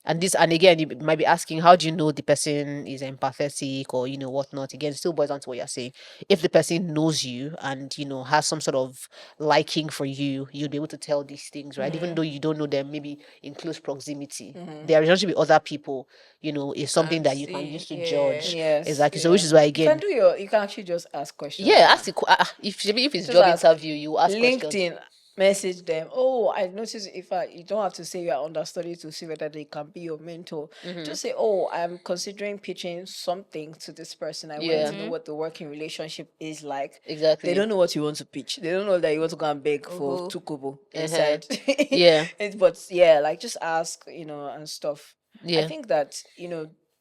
And again, you might be asking, how do you know the person is empathetic or whatnot? Again, it still boils down to what you're saying. If the person knows you and has some sort of liking for you, you'll be able to tell these things, right? Even though you don't know them, maybe in close proximity. Their relationship with other people, is something that you can use to judge. Yes. Exactly. So which is why, You can again, you can actually just ask questions. yeah, ask if it's Just job ask. interview, you ask questions. LinkedIn, message them. Oh, I noticed you don't have to say you're understudy to see whether they can be your mentor. Just say, oh, I'm considering pitching something to this person. I wanted to know what the working relationship is like. Exactly. They don't know what you want to pitch. They don't know that you want to go and beg for 2 kobo inside. Yeah. But yeah, like just ask, and stuff. I Yeah. think that,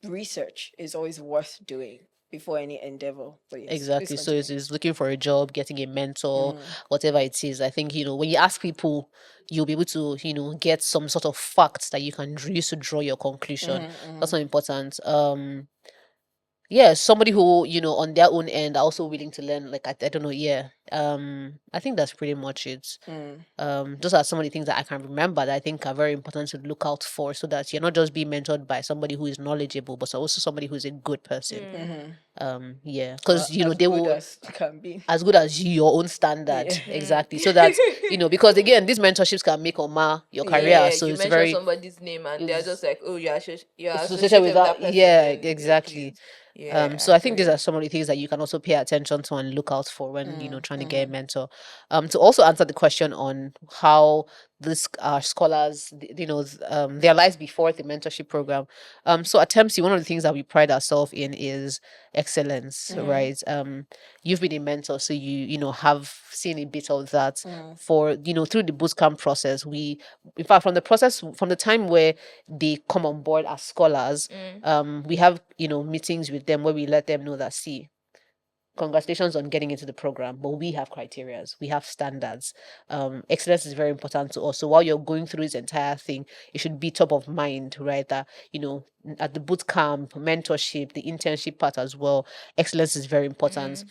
research is always worth doing before any endeavor. Please. Exactly. Please So continue. it's looking for a job, getting a mentor, whatever it is. I think, when you ask people, you'll be able to, get some sort of facts that you can use to draw your conclusion. That's so important. Yeah, somebody who, on their own end are also willing to learn. Like, I don't know, yeah. I think that's pretty much it. Those are some of the things that I can remember that I think are very important to look out for, so that you're not just being mentored by somebody who is knowledgeable, but also somebody who's a good person. Yeah, because As they good will as can be. as good as you, your own standard. Yeah. Exactly. So that because again, these mentorships can make or mar your career. Yeah, So you it's mention very somebody's name and they're just like, oh, you're associated associated with with that that. person. Yeah, then exactly. please. Yeah, So I think these are some of the things that you can also pay attention to and look out for when trying to get a mentor. To also answer the question on how these scholars, their lives before the mentorship program. So at TEMSI, one of the things that we pride ourselves in is excellence, right? You've been a mentor, so you have seen a bit of that for through the bootcamp process. We, in fact, from the time where they come on board as scholars, we have meetings with them where we let them know that, see, congratulations on getting into the program, but we have criterias, we have standards. Excellence is very important to us. So while you're going through this entire thing, it should be top of mind, right? That at the boot camp, mentorship, the internship part as well, excellence is very important.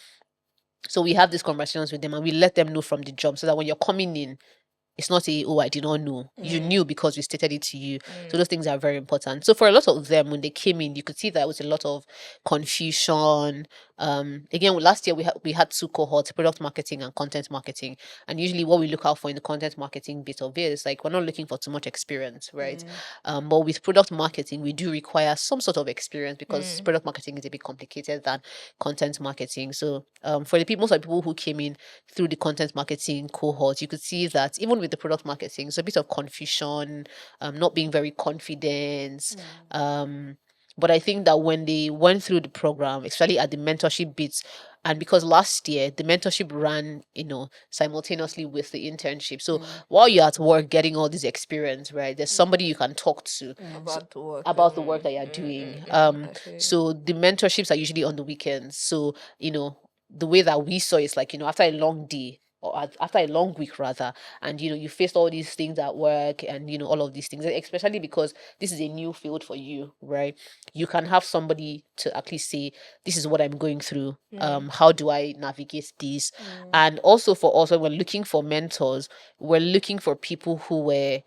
So we have these conversations with them and we let them know from the job, so that when you're coming in, it's not a, oh, I did not know. You knew because we stated it to you. So those things are very important. So for a lot of them, when they came in, you could see that there was a lot of confusion. Again, last year we had 2 cohorts, product marketing and content marketing. And usually what we look out for in the content marketing bit of it is like, we're not looking for too much experience, right? But with product marketing, we do require some sort of experience, because product marketing is a bit complicated than content marketing. So for most of the people who came in through the content marketing cohort, you could see that even with the product marketing, it's a bit of confusion, not being very confident. But I think that when they went through the program, especially at the mentorship bits, and because last year the mentorship ran, simultaneously with the internship. So while you're at work getting all this experience, right, there's somebody you can talk to about the work that you're doing. So the mentorships are usually on the weekends. So, the way that we saw is like, after a long day, or after a long week rather, and you faced all these things at work, and all of these things, especially because this is a new field for you, right? You can have somebody to at least say, this is what I'm going through, how do I navigate this? And also for us, when we're looking for mentors, we're looking for people who were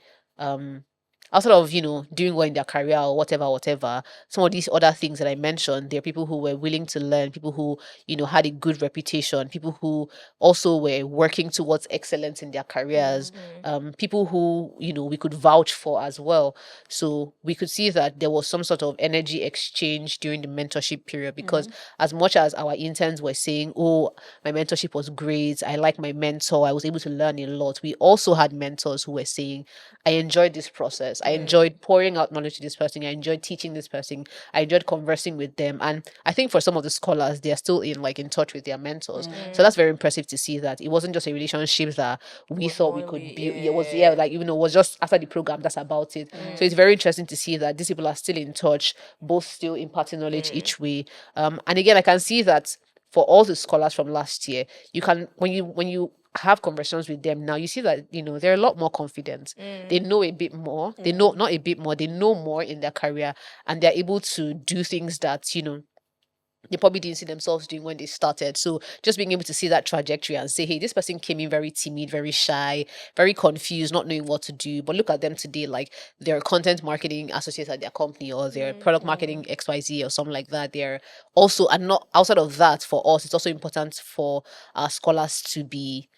outside of doing well in their career or whatever, some of these other things that I mentioned, there are people who were willing to learn, people who had a good reputation, people who also were working towards excellence in their careers, people who we could vouch for as well. So we could see that there was some sort of energy exchange during the mentorship period, because as much as our interns were saying, oh, my mentorship was great, I like my mentor, I was able to learn a lot, we also had mentors who were saying, I enjoyed this process, I enjoyed pouring out knowledge to this person, I enjoyed teaching this person, I enjoyed conversing with them. And I think for some of the scholars, they're still in touch with their mentors. So that's very impressive to see that it wasn't just a relationship that we thought we could build. It was like it was just after the program, that's about it. So it's very interesting to see that these people are still in touch, both still imparting knowledge each way. And again, I can see that for all the scholars from last year, you can, when you have conversations with them now, you see that, they're a lot more confident. They know a bit more. They know, not a bit more, they know more in their career, and they're able to do things that, they probably didn't see themselves doing when they started. So just being able to see that trajectory and say, hey, this person came in very timid, very shy, very confused, not knowing what to do. But look at them today, like they're content marketing associates at their company, or they're product marketing XYZ or something like that. They're also, and not outside of that, for us, it's also important for our scholars to be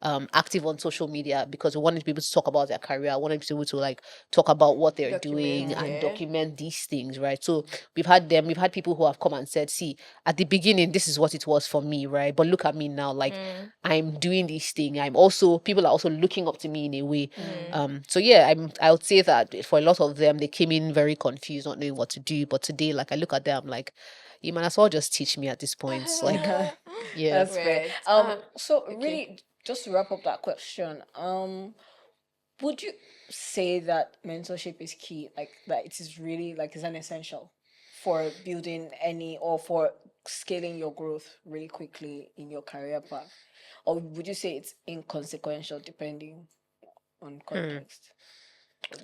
active on social media, because we wanted people to talk about their career. I wanted people to like talk about what they're doing and document these things, right? So we've had people who have come and said, see, at the beginning, this is what it was for me, right? But look at me now, like I'm doing this thing. People are also looking up to me in a way. So yeah, I would say that for a lot of them, they came in very confused, not knowing what to do. But today, like I look at them, I'm like, you might as well just teach me at this point. Like, yeah. That's great. So really, just to wrap up that question, would you say that mentorship is key? Like that it is really like is an essential for building any or for scaling your growth really quickly in your career path? Or would you say it's inconsequential depending on context?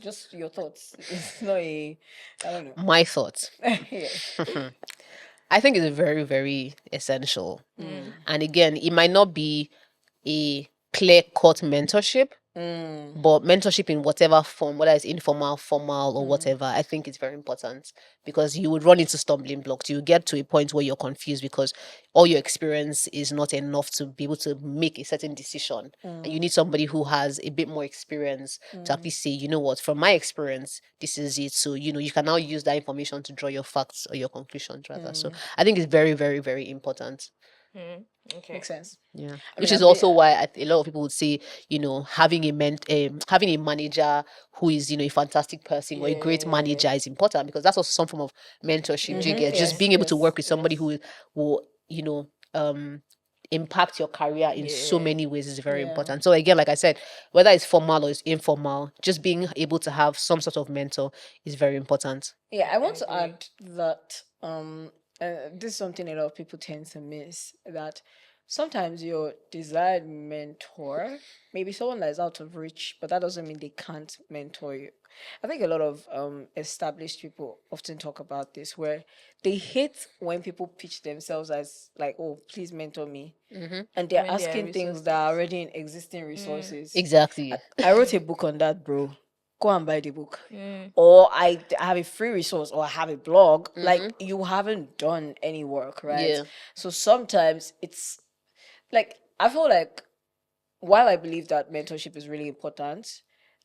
Just your thoughts. It's not a I don't know. My thoughts. Yeah. I think it's very, very essential. And again, it might not be a clear-cut mentorship, but mentorship in whatever form, whether it's informal, formal, or whatever, I think it's very important, because you would run into stumbling blocks. You get to a point where you're confused because all your experience is not enough to be able to make a certain decision. And you need somebody who has a bit more experience to actually say, you know what, from my experience, this is it. So, you can now use that information to draw your facts or your conclusions rather. So I think it's very, very, very important. Okay. Makes sense. Yeah, I which mean, is also why a lot of people would say, having having a manager who is, a fantastic person or a great manager is important, because that's also some form of mentorship. Do you get just being able to work with somebody who will, impact your career in so many ways is very important. So again, like I said, whether it's formal or it's informal, just being able to have some sort of mentor is very important. Yeah, I want to add that this is something a lot of people tend to miss, that sometimes your desired mentor maybe someone that is out of reach, but that doesn't mean they can't mentor you. I think a lot of established people often talk about this, where they hate when people pitch themselves as like, "Oh, please mentor me," and they're When there are asking things that are already in existing resources. Exactly. I wrote a book on that, bro. Go and buy the book. Or I have a free resource, or I have a blog. Like, you haven't done any work, right? Yeah. So sometimes it's like, I feel like while I believe that mentorship is really important,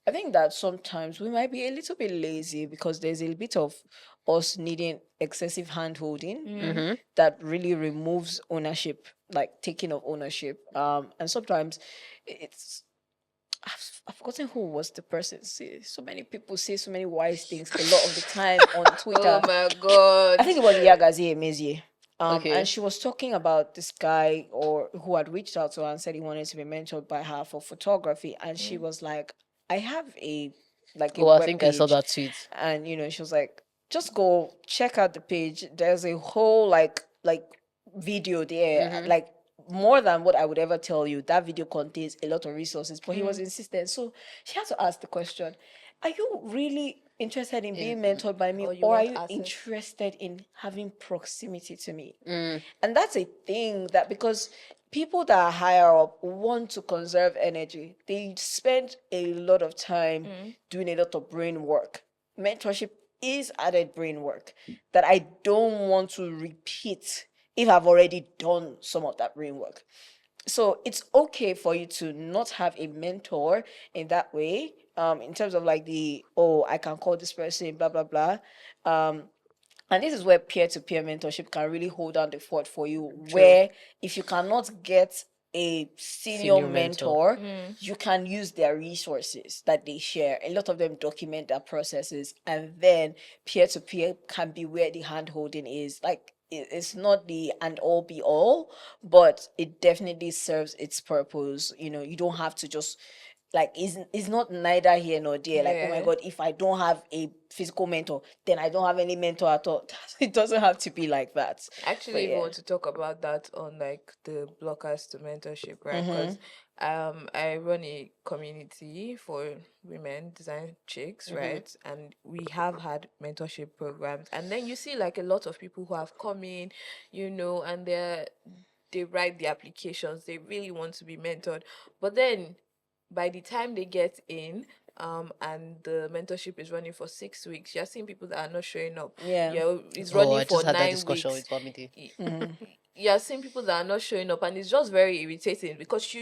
I think that sometimes we might be a little bit lazy, because there's a bit of us needing excessive hand holding that really removes ownership, like taking of ownership. And sometimes it's I've forgotten who was the person. See, so many people say so many wise things a lot of the time on Twitter. Oh my god. I think it was Yagazi Emezie. Okay. And she was talking about this guy or who had reached out to her and said he wanted to be mentored by her for photography. And she was like, I have a Oh, I web think I saw page. that tweet. And she was like, just go check out the page. There's a whole like video there, like more than what I would ever tell you. That video contains a lot of resources, but he was insistent. So she had to ask the question, are you really interested in being mentored by me, or are you interested in having proximity to me? And that's a thing, that because people that are higher up want to conserve energy, they spend a lot of time doing a lot of brain work. Mentorship is added brain work that I don't want to repeat if I've already done some of that brain work. So it's okay for you to not have a mentor in that way, in terms of like I can call this person, blah, blah, blah. And this is where peer-to-peer mentorship can really hold down the fort for you. True. Where if you cannot get a senior mentor, you can use their resources that they share. A lot of them document their processes, and then peer-to-peer can be where the hand-holding is. Like, it's not the and all be all, but it definitely serves its purpose. You don't have to just like is not neither here nor there. Like, oh my Yeah. God, if I don't have a physical mentor, then I don't have any mentor at all. It doesn't have to be like that. I actually But even yeah. want to talk about that on like the blockers to mentorship, right? Mm-hmm. Because I run a community for women design chicks, right? And we have had mentorship programs, and then you see like a lot of people who have come in, and they write the applications, they really want to be mentored, but then by the time they get in, and the mentorship is running for 6 weeks, you're seeing people that are not showing up. Yeah. It's Oh, running I for just had that 9 discussion weeks. with Family. You're seeing people that are not showing up, and it's just very irritating because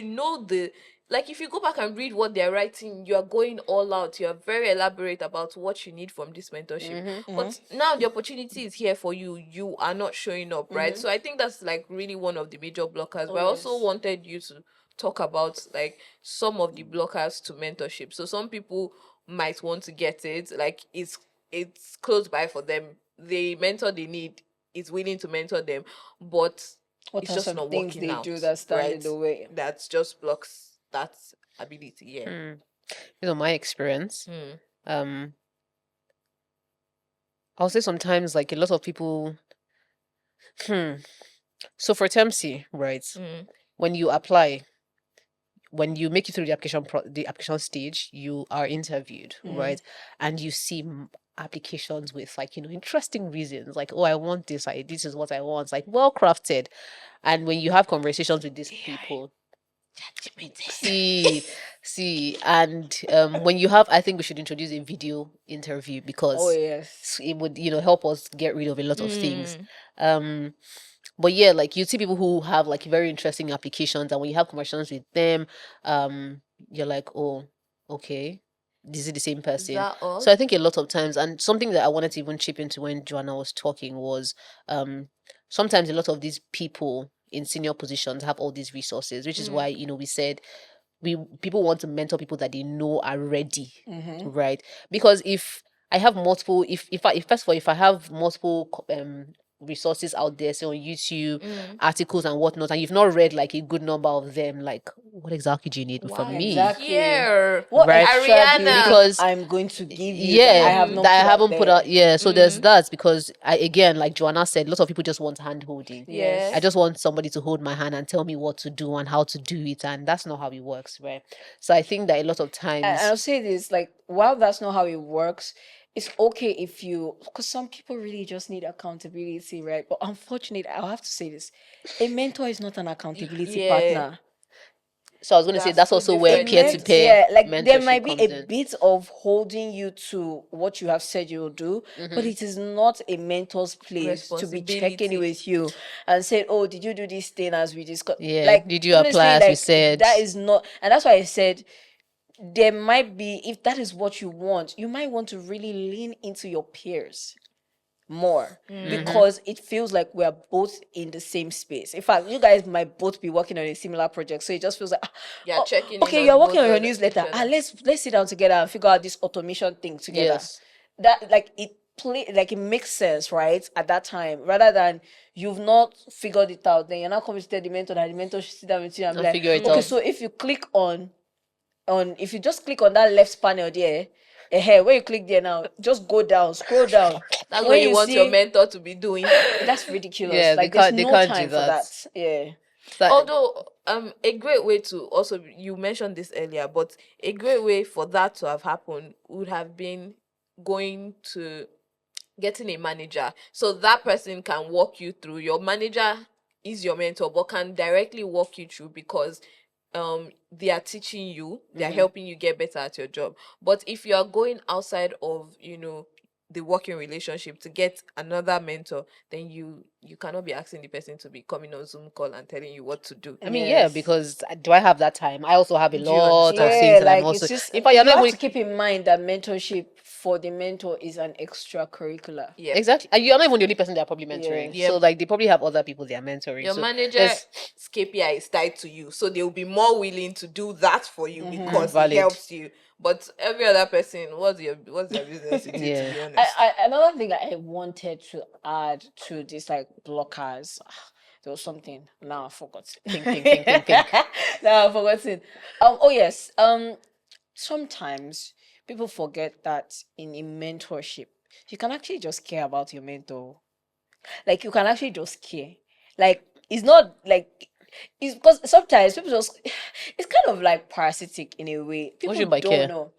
like, if you go back and read what they're writing, you are going all out, you are very elaborate about what you need from this mentorship, but now the opportunity is here for you, you are not showing up, right? So I think that's like really one of the major blockers. But I also yes. wanted you to talk about like some of the blockers to mentorship. So some people might want to get it, like it's close by for them, the mentor they need is willing to mentor them, but What it's are just some not things working they out, do that stand in right? the way? That just blocks that ability. Yeah. My experience, Hmm. I'll say sometimes like a lot of people. So for TEMSI, right? When you apply, when you make it through the the application stage, you are interviewed, right? And you see applications with like interesting reasons, like, oh, I want this, this is what I want, like well crafted. And when you have conversations with these people, see, and when you have, I think we should introduce a video interview Oh because yes. it would help us get rid of a lot of things. But yeah, like you see people who have like very interesting applications, and when you have conversations with them, you're like, oh, okay, this is the same Is person. that all? So I think a lot of times, and something that I wanted to even chip into when Joanna was talking was, sometimes a lot of these people in senior positions have all these resources, which is why we said people want to mentor people that they know are ready, right? Because if I have multiple, if first of all, if I have multiple resources out there, say on YouTube, articles and whatnot, and you've not read like a good number of them, like what exactly do you need Why from are me? you here? What Right? extra do you Ariana. think Because I'm going to give you that I have not that I put out haven't put there? out. Yeah, so there's that, because again, like Joanna said, a lot of people just want hand holding. Yes. I just want somebody to hold my hand and tell me what to do and how to do it, and that's not how it works, right? So I think that a lot of And times, I'll say this, like, while that's not how it works, it's okay if because some people really just need accountability, right? But unfortunately, I'll have to say this: a mentor is not an accountability Yeah. partner. so I was going to say that's Two also where different peer to things. peer Like there mentorship might be comes a in. bit of holding you to what you have said you'll do, but it is not a mentor's place to be checking Responsibility. with you and say, "Oh, did you do this thing as we discussed?" Yeah, Like, did you honestly, apply as we like said? that is not, and that's why I said there might be, if that is what you want, you might want to really lean into your peers more, because it feels like we're both in the same space. In fact, you guys might both be working on a similar project, so it just feels like, You're checking in okay, on you're working both on your of newsletter. each other. Let's sit down together and figure out this automation thing together. Yes. That, like, like it makes sense, right? At that time, rather than you've not figured it out, then you're not coming to tell the mentor that the mentor should sit down with you and be And like, figure it okay, out. so if you click on if you just click on that left panel there, where you click there now, just go down, scroll down. That's When what you want your see, mentor to be doing. that's ridiculous. Yeah, like, they there's can't no do time for that. that. Yeah. Although a great way to also, you mentioned this earlier, but a great way for that to have happened would have been going to getting a manager, so that person can walk you through. Your manager is your mentor, but can directly walk you through, because they are teaching you, they are helping you get better at your job. But if you are going outside of the working relationship to get another mentor, then you cannot be asking the person to be coming on Zoom call and telling you what to do. I mean, yeah, because do I have that time? I also have a Do you lot of understand? things that I'm like, also. it's just, In fact, you're you not have even to keep in mind that mentorship for the mentor is an extracurricular. Yeah. exactly. And you're not even the only person they're probably mentoring. Yeah. So like they probably have other people they are mentoring. Your So manager's KPI is tied to you, so they'll be more willing to do that for you because it valid. helps you. But every other person, what's their business with it, Yeah. to be honest? Another thing that I wanted to add to this, like, blockers, there was something, now I forgot. Think. Now I've forgotten. Oh yes. sometimes people forget that in a mentorship, you can actually just care about your mentor. Like you can actually just care. Like it's not like it's because sometimes people just it's kind of like parasitic in a way. What do People you mean by don't care? know.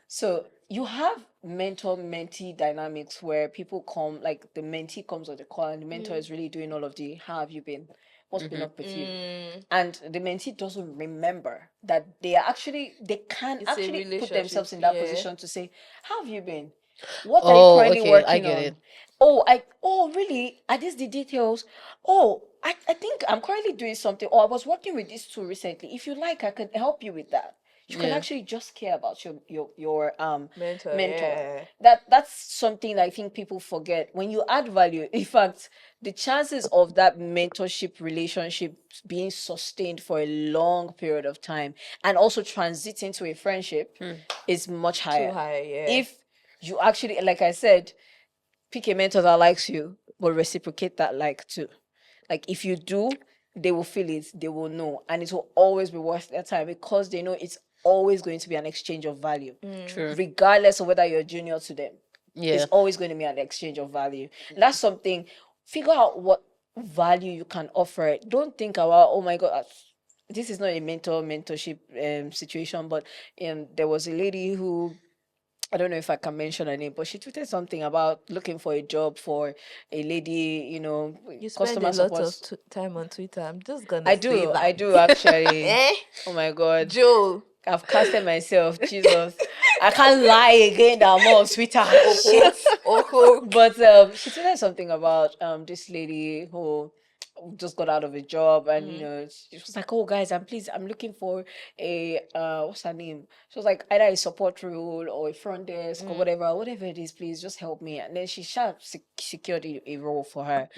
So you have mentor-mentee dynamics where people come, like the mentee comes on the call and the mentor is really doing all of the how have you been? What's been up with you? And the mentee doesn't remember that they can It's a actually put relationship, themselves in that yeah. position to say, how have you been? What are you Oh, currently okay, I working get on? it. Oh really? Are these the details? Oh, I think I'm currently doing something, or I was working with this tool recently. If you like, I can help you with that. You can Yeah. actually just care about your Mentor, mentor. yeah. That's something I think people forget. When you add value, in fact, the chances of that mentorship relationship being sustained for a long period of time and also transiting to a friendship is much higher. Too high, yeah. If you actually, like I said, pick a mentor that likes you, but reciprocate that like too. Like if you do, they will feel it, they will know, and it will always be worth their time because they know it's always going to be an exchange of value, True. regardless of whether you're junior to them. Yeah. It's always going to be an exchange of value. And that's something. Figure out what value you can offer it. Don't think about, oh my god, this is not a mentorship situation, but there was a lady who, I don't know if I can mention her name, but she tweeted something about looking for a job for a lady, You spend customer a lot support. of time on Twitter. I'm just gonna I say do, that. I do actually. Eh? Oh my god, Joe. I've casted myself. Jesus, I can't lie again that I'm on Twitter. Shit. Oh, But she tweeted something about this lady who just got out of a job, and she was like, oh guys, I'm looking for a what's her name, she was like, either a support role or a front desk or whatever it is, please just help me. And then she secured a role for her.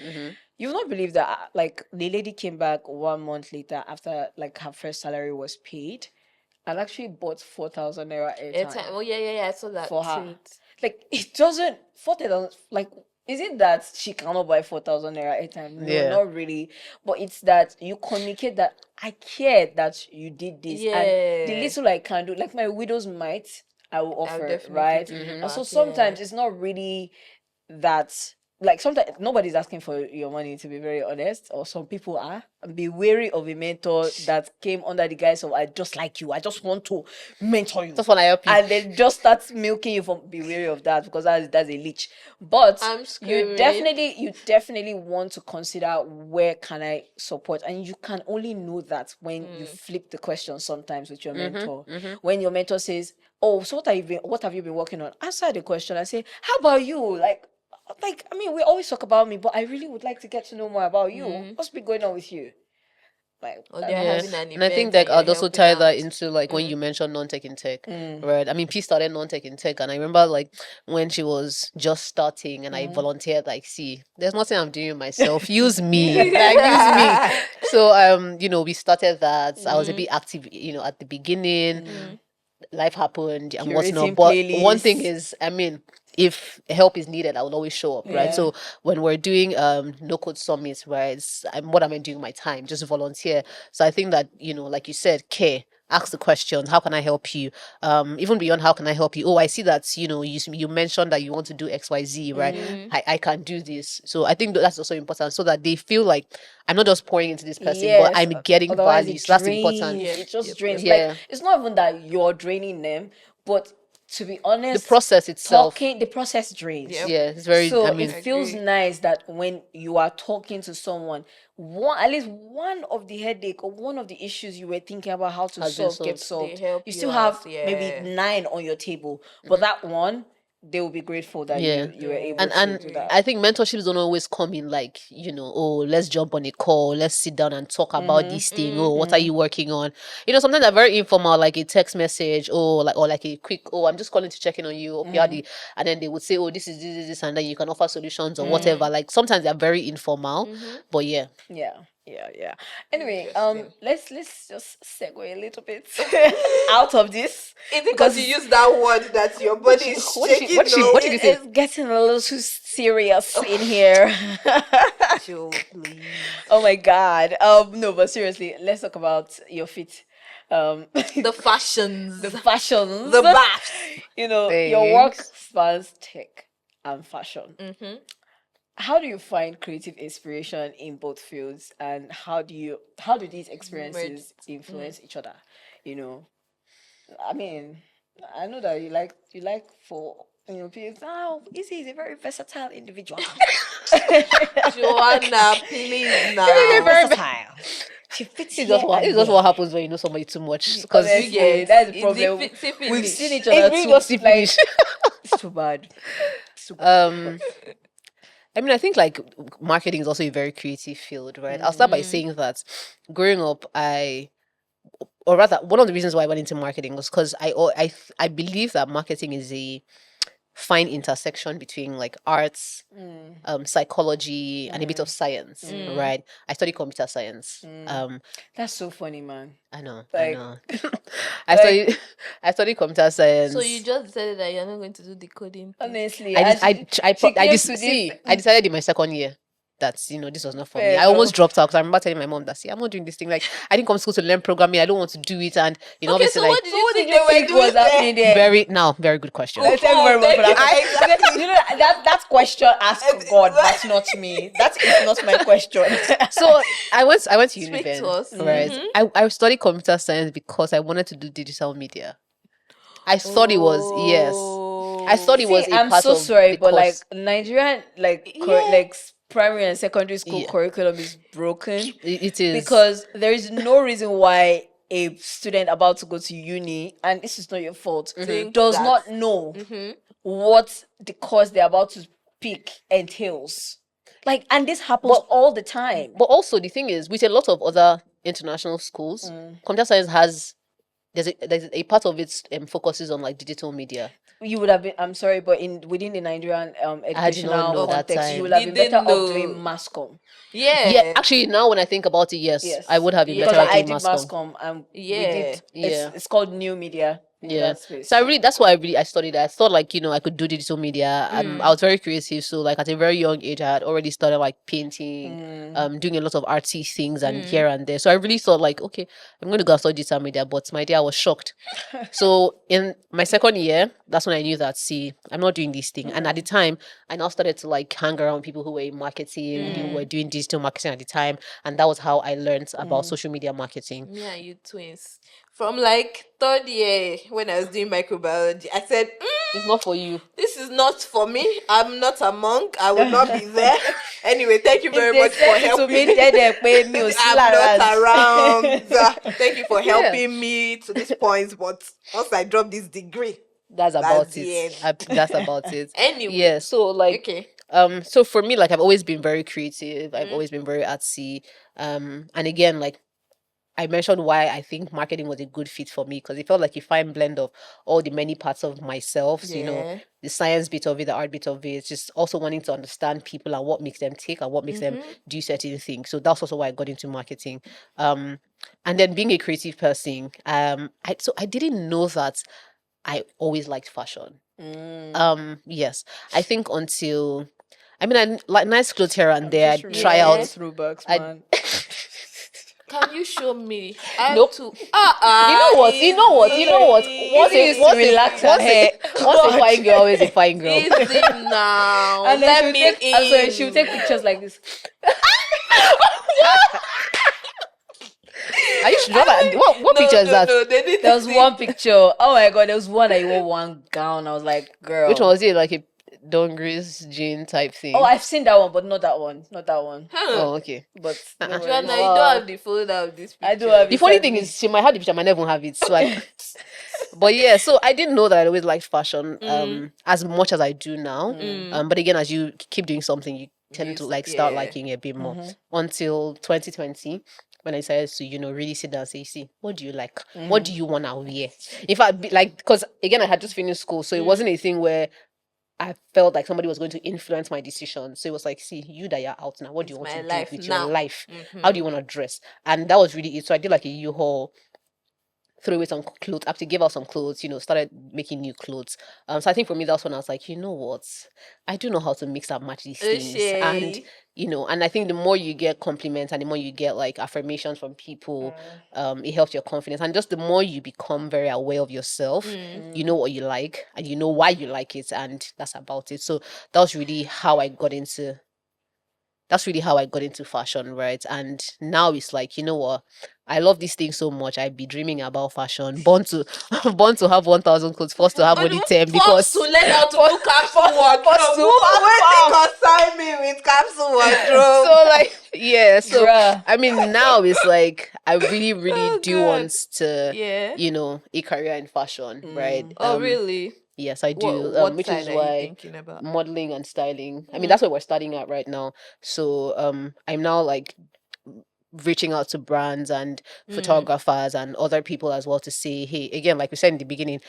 You will not believe that like the lady came back 1 month later after like her first salary was paid and actually bought 4,000 naira airtime Oh yeah. I saw that for her. tweet. Like it doesn't 4,000. Like, is it that she cannot buy 4,000 naira airtime? No, Yeah. not really. But it's that you communicate that I care that you did this, and the Yeah. little I can do, like my widow's mite, I will offer, definitely right? give it And so back, sometimes yeah. it's not really that. Like sometimes nobody's asking for your money, to be very honest, or some people are. And be wary of a mentor that came under the guise of I just like you, I just want to mentor you, Just wanna help you. and then just start milking you. From Be wary of that, because that's a leech. But I'm you screaming. definitely want to consider where can I support, and you can only know that when you flip the question sometimes with your mentor. When your mentor says, oh, so what have you been working on, answer the question and say, how about you? Like, I mean, we always talk about me, but I really would like to get to know more about you. What's been going on with you? Like, Or they're Yeah, having an and I think event like and I'll you're also helping tie that out. into like when you mentioned non-tech in tech, right? I mean, P started non-tech in tech, and I remember like when she was just starting, and I volunteered like, see, there's nothing I'm doing myself. Use me, like use me. So we started that. I was a bit active, at the beginning. Life happened and Curating whatnot. But one thing playlists. is, I mean, if help is needed, I will always show up, right? Yeah. So when we're doing no code summits, right, what am I doing with my time? Just volunteer. So I think that, like you said, care. Ask the questions. How can I help you? Even beyond how can I help you? Oh, I see that you mentioned that you want to do XYZ, right? I can do this. So I think that's also important, so that they feel like I'm not just pouring into this person, but Yes, I'm getting otherwise value. it So that's drains. important. It just drains. Yeah. Like, it's not even that you're draining them, but to be honest, The process itself. the process drains. Yep. Yeah, it's very. So I mean, it feels Agree. nice that when you are talking to someone, at least one of the headache or one of the issues you were thinking about how to Has been solve gets solved. solved. They help You you still have out, maybe yeah. 9 on your table, but that one, they will be grateful that Yeah. you were able and to do that. I think mentorships don't always come in like, oh, let's jump on a call, let's sit down and talk about this thing. Oh, what are you working on? Sometimes they're very informal, like a text message, or like a quick, oh, I'm just calling to check in on you. Okay, and then they would say, oh, this is this, and then you can offer solutions or whatever. Like sometimes they're very informal, but yeah. Yeah. Anyway, Interesting. let's just segue a little bit out of this. Is it because you use that word that your body is what did she- shaking? what did she- No? what did you say? It's getting a little too serious in here. Joe, please. Oh my god. No, but seriously, let's talk about your feet. The fashions, the fashions, the baths. Your work Thanks. spans tech and fashion. Mm-hmm. How do you find creative inspiration in both fields, and how do these experiences influence each other? I mean, I know that you like for people. Oh, Izzie is a very versatile individual. Joanna, please now. Very Versatile. She fits It's here just what and it's just there. what happens when you know somebody too much. Because Honestly, get that's the it's problem. the We've finish. seen each it's other really too. just Like, finish. it's too bad. It's too bad. I mean, I think like marketing is also a very creative field, right? I'll start by saying that growing up, or rather, one of the reasons why I went into marketing was because I believe that marketing is a fine intersection between like arts, psychology, and a bit of science, right? I study computer science. That's so funny, man. I know. Like, I study I study computer science. So you just decided that you're not going to do the coding thing. honestly, I decided in my second year that this was not for me. I almost dropped out because I remember telling my mom that I'm not doing this thing. Like, I didn't come to school to learn programming. I don't want to do it. And Okay, obviously, so like, what did you think you they were think doing was happening there? very good question. Thank you very much for thank that. you. That question, ask God. That's not me. That is not my question. So I went to Speak uni then, to us. right? I studied computer science because I wanted to do digital media. I thought it was I thought it was a I'm part so of sorry, the but course. like Nigerian, Yeah. primary and secondary school Yeah. curriculum is broken It is because there is no reason why a student about to go to uni, and this is not your fault, Think does that- not know what the course they're about to pick entails. Like, and this happens all the time. But also the thing is, with a lot of other international schools, computer science has there's a part of it focuses on like digital media. You would have been, I'm sorry, but within the Nigerian educational know that context, you time. would have You been better didn't off know. doing mass comm. Yeah. Actually, now when I think about it, yes, I would have been because better at I doing did mass comm. mass comm, and we Yeah. did. Yeah. It's called new media in that space. So that's why I studied. I thought like I could do digital media. I was very creative, so like at a very young age, I had already started like painting, doing a lot of artsy things and here and there. So I really thought like, okay, I'm going to go and study digital media. But my dear, I was shocked. So in my second year, that's when I knew that I'm not doing this thing. And at the time, I now started to like hang around people who were in marketing, who were doing digital marketing at the time, and that was how I learned about social media marketing. Yeah, you twins. From like third year when I was doing microbiology, I said, It's not for you. this is not for me. I'm not a monk. I will not be there. Anyway, thank you very much for helping me. I'm not around. Thank you for helping me to this point. But once I drop this degree, that's about the it. end. That's about it. Anyway. Yeah. So like, Okay. so for me, like I've always been very creative. I've always been very artsy. And again, like I mentioned why I think marketing was a good fit for me because it felt like a fine blend of all the many parts of myself. So, the science bit of it, the art bit of it, just also wanting to understand people and what makes them tick and what makes them do certain things. So that's also why I got into marketing. And then being a creative person, I didn't know that I always liked fashion. Yes, I think until I like nice clothes here and there. I try out throwbacks, man. Can you show me? I Nope. have to. You know what? Once a fine girl, always a fine girl. Easy now. And Let then me in. so she'll take pictures like this. Are you sure that what picture is that? No, they didn't There was see. one picture. Oh my god, there was one that you wore one gown. I was like, girl. Which one was it? Like a dungarees jean type thing? Oh, I've seen that one, but not that one. Not that one. Oh, okay. But no worries. Joanna, you don't have the folder of this picture. I do have The funny thing is, she might have the picture, I might never have it. So but yeah, so I didn't know that I always liked fashion as much as I do now. But again, as you keep doing something, you tend to like start liking it a bit more. Until 2020, when I decided to, really sit down and say, see, what do you like? What do you want to wear? In fact, because again, I had just finished school, so it wasn't a thing where I felt like somebody was going to influence my decision. So it was like, see, you that you're out now, what do you want to do with your life? How do you want to dress? And that was really it. So I did like a U-Haul threw away some clothes, actually gave out some clothes, started making new clothes. So I think for me, that's when I was like, you know what? I do know how to mix and match these things. And, and I think the more you get compliments and the more you get like affirmations from people, it helps your confidence. And just the more you become very aware of yourself, you know what you like and you know why you like it. And that's about it. So that was really how I got into fashion, right? And now it's like, you know what? I love this thing so much. I'd be dreaming about fashion. Born to born to have 1,000 clothes, forced to have only 10 because to learn how to do capsule wardrobe. Who consign me with capsule wardrobe? So like, yeah. So Bruh. I mean, now it's like I really, really do God. want to, Yeah. a career in fashion, right? Oh, really? Yes, I do. What Which side is are you why thinking about? modeling and styling. I mean, that's what we're starting at right now. So I'm now like reaching out to brands and photographers and other people as well to say, hey, again, like we said in the beginning,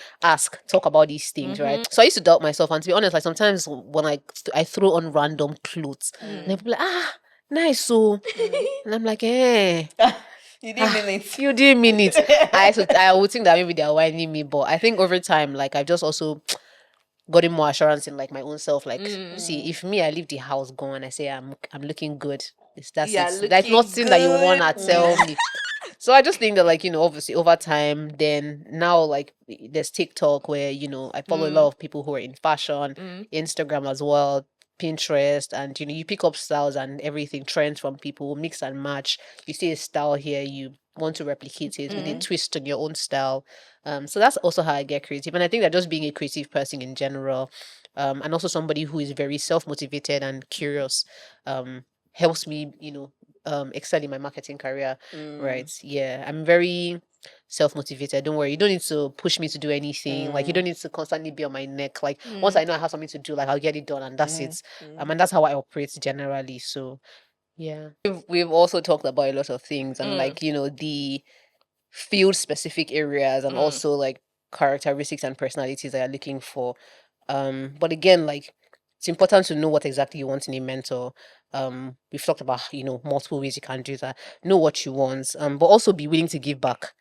talk about these things, right? So I used to doubt myself, and to be honest, like sometimes when I throw on random clothes, and people be like, nice, so, and I'm like, You didn't mean it. you didn't mean it. I would think that maybe they're whining me, but I think over time, like I've just also gotten more assurance in like my own self. Like, see, if me, I leave the house gone, I say I'm looking good. That's it. That's nothing that you wanna tell me. So I just think that, like, obviously over time, then now like there's TikTok where, I follow a lot of people who are in fashion, Instagram as well, Pinterest, and you pick up styles and everything, trends from people, mix and match. You see a style here, you want to replicate it with a twist on your own style. So that's also how I get creative. And I think that just being a creative person in general, and also somebody who is very self-motivated and curious, helps me, excel in my marketing career. Right. Yeah. I'm very self-motivated. Don't worry. You don't need to push me to do anything. Like, you don't need to constantly be on my neck. Like, once I know I have something to do, like, I'll get it done, and that's it. And that's how I operate generally. So yeah. We've also talked about a lot of things, and like, the field specific areas, and also like characteristics and personalities that you're looking for. But again, like, it's important to know what exactly you want in a mentor. We've talked about, multiple ways you can do that. Know what you want, but also be willing to give back.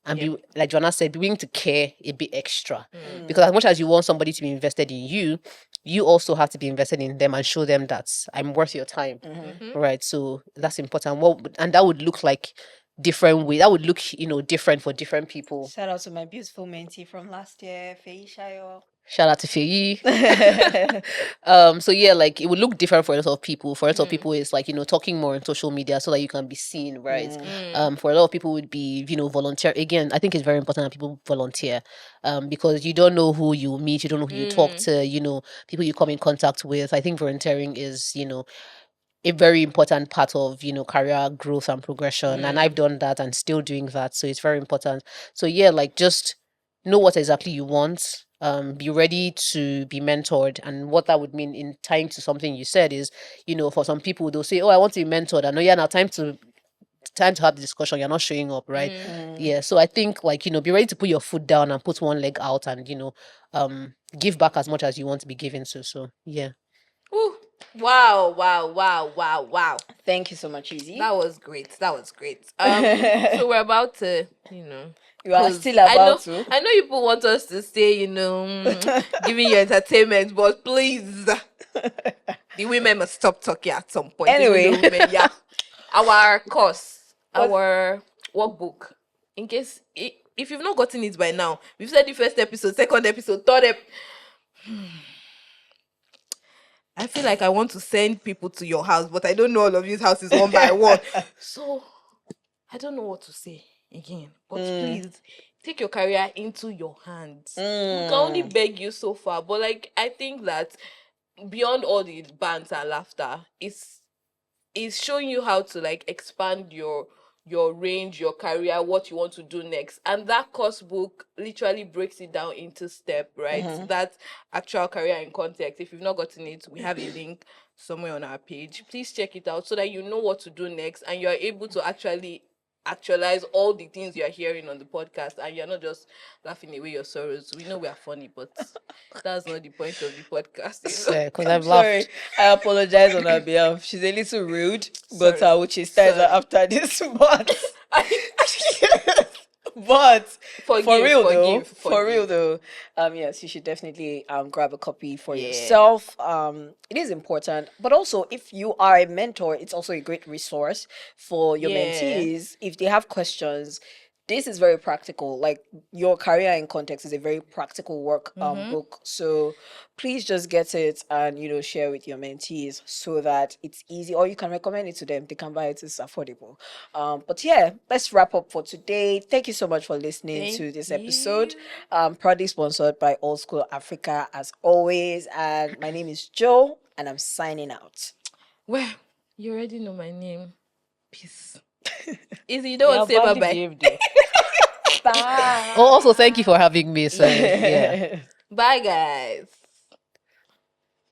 And be, like Joanna said, be willing to care a bit extra. Because as much as you want somebody to be invested in you, you also have to be invested in them and show them that I'm worth your time. Right. So that's important. And that would look like different way. That would look, different for different people. Shout out to my beautiful mentee from last year, Faye Shayo. Shout out to Faye. So yeah, like it would look different for a lot of people. For a lot of people, it's like, talking more on social media so that you can be seen, right? For a lot of people, would be, volunteer. Again, I think it's very important that people volunteer, because you don't know who you meet, you don't know who you talk to, people you come in contact with. I think volunteering is, a very important part of, career growth and progression. And I've done that and still doing that. So it's very important. So yeah, like just know what exactly you want. Be ready to be mentored. And what that would mean in tying to something you said is, for some people, they'll say, oh, I want to be mentored. I know, yeah, now time to have the discussion. You're not showing up, right? Yeah. So I think, like, be ready to put your foot down and put one leg out and, give back as much as you want to be given to. So yeah. Ooh. Wow. Thank you so much, Izzie. That was great. So we're about to, You are still about to. I know people want us to stay, giving you entertainment, but please, the women must stop talking at some point. Anyway. Even the women, yeah. Our course, our workbook, in case, if you've not gotten it by now, we've said the first episode, second episode, third I feel like I want to send people to your house, but I don't know all of these houses one by one. So, I don't know what to say again. But please, take your career into your hands. We can only beg you so far. But, like, I think that beyond all the banter and laughter, it's showing you how to, like, expand your range, your career, what you want to do next. And that course book literally breaks it down into step, right? That actual career in context. If you've not gotten it, we have a link somewhere on our page. Please check it out so that you know what to do next and you're able to actually actualize all the things you're hearing on the podcast, and you're not just laughing away your sorrows. We know we are funny, but that's not the point of the podcast. Because I've Sorry, laughed. I apologize on her behalf. She's a little rude, but I will chastise her after this month. But for Forgive, real forgive, though, forgive. yes, you should definitely grab a copy for Yeah. yourself. It is important, but also if you are a mentor, it's also a great resource for your Yeah. mentees if they have questions. This is very practical. Like your career in context is a very practical work book. So please just get it and share with your mentees so that it's easy, or you can recommend it to them. They can buy it. It's affordable. But yeah, let's wrap up for today. Thank you so much for listening Thank to this episode. you. Proudly sponsored by Old School Africa as always. And my name is Joe, and I'm signing out. Well, you already know my name. Peace. Izzy, you don't want to say badly bye-bye. behaved there. Bye. Oh, also thank you for having me. So yeah. Bye, guys.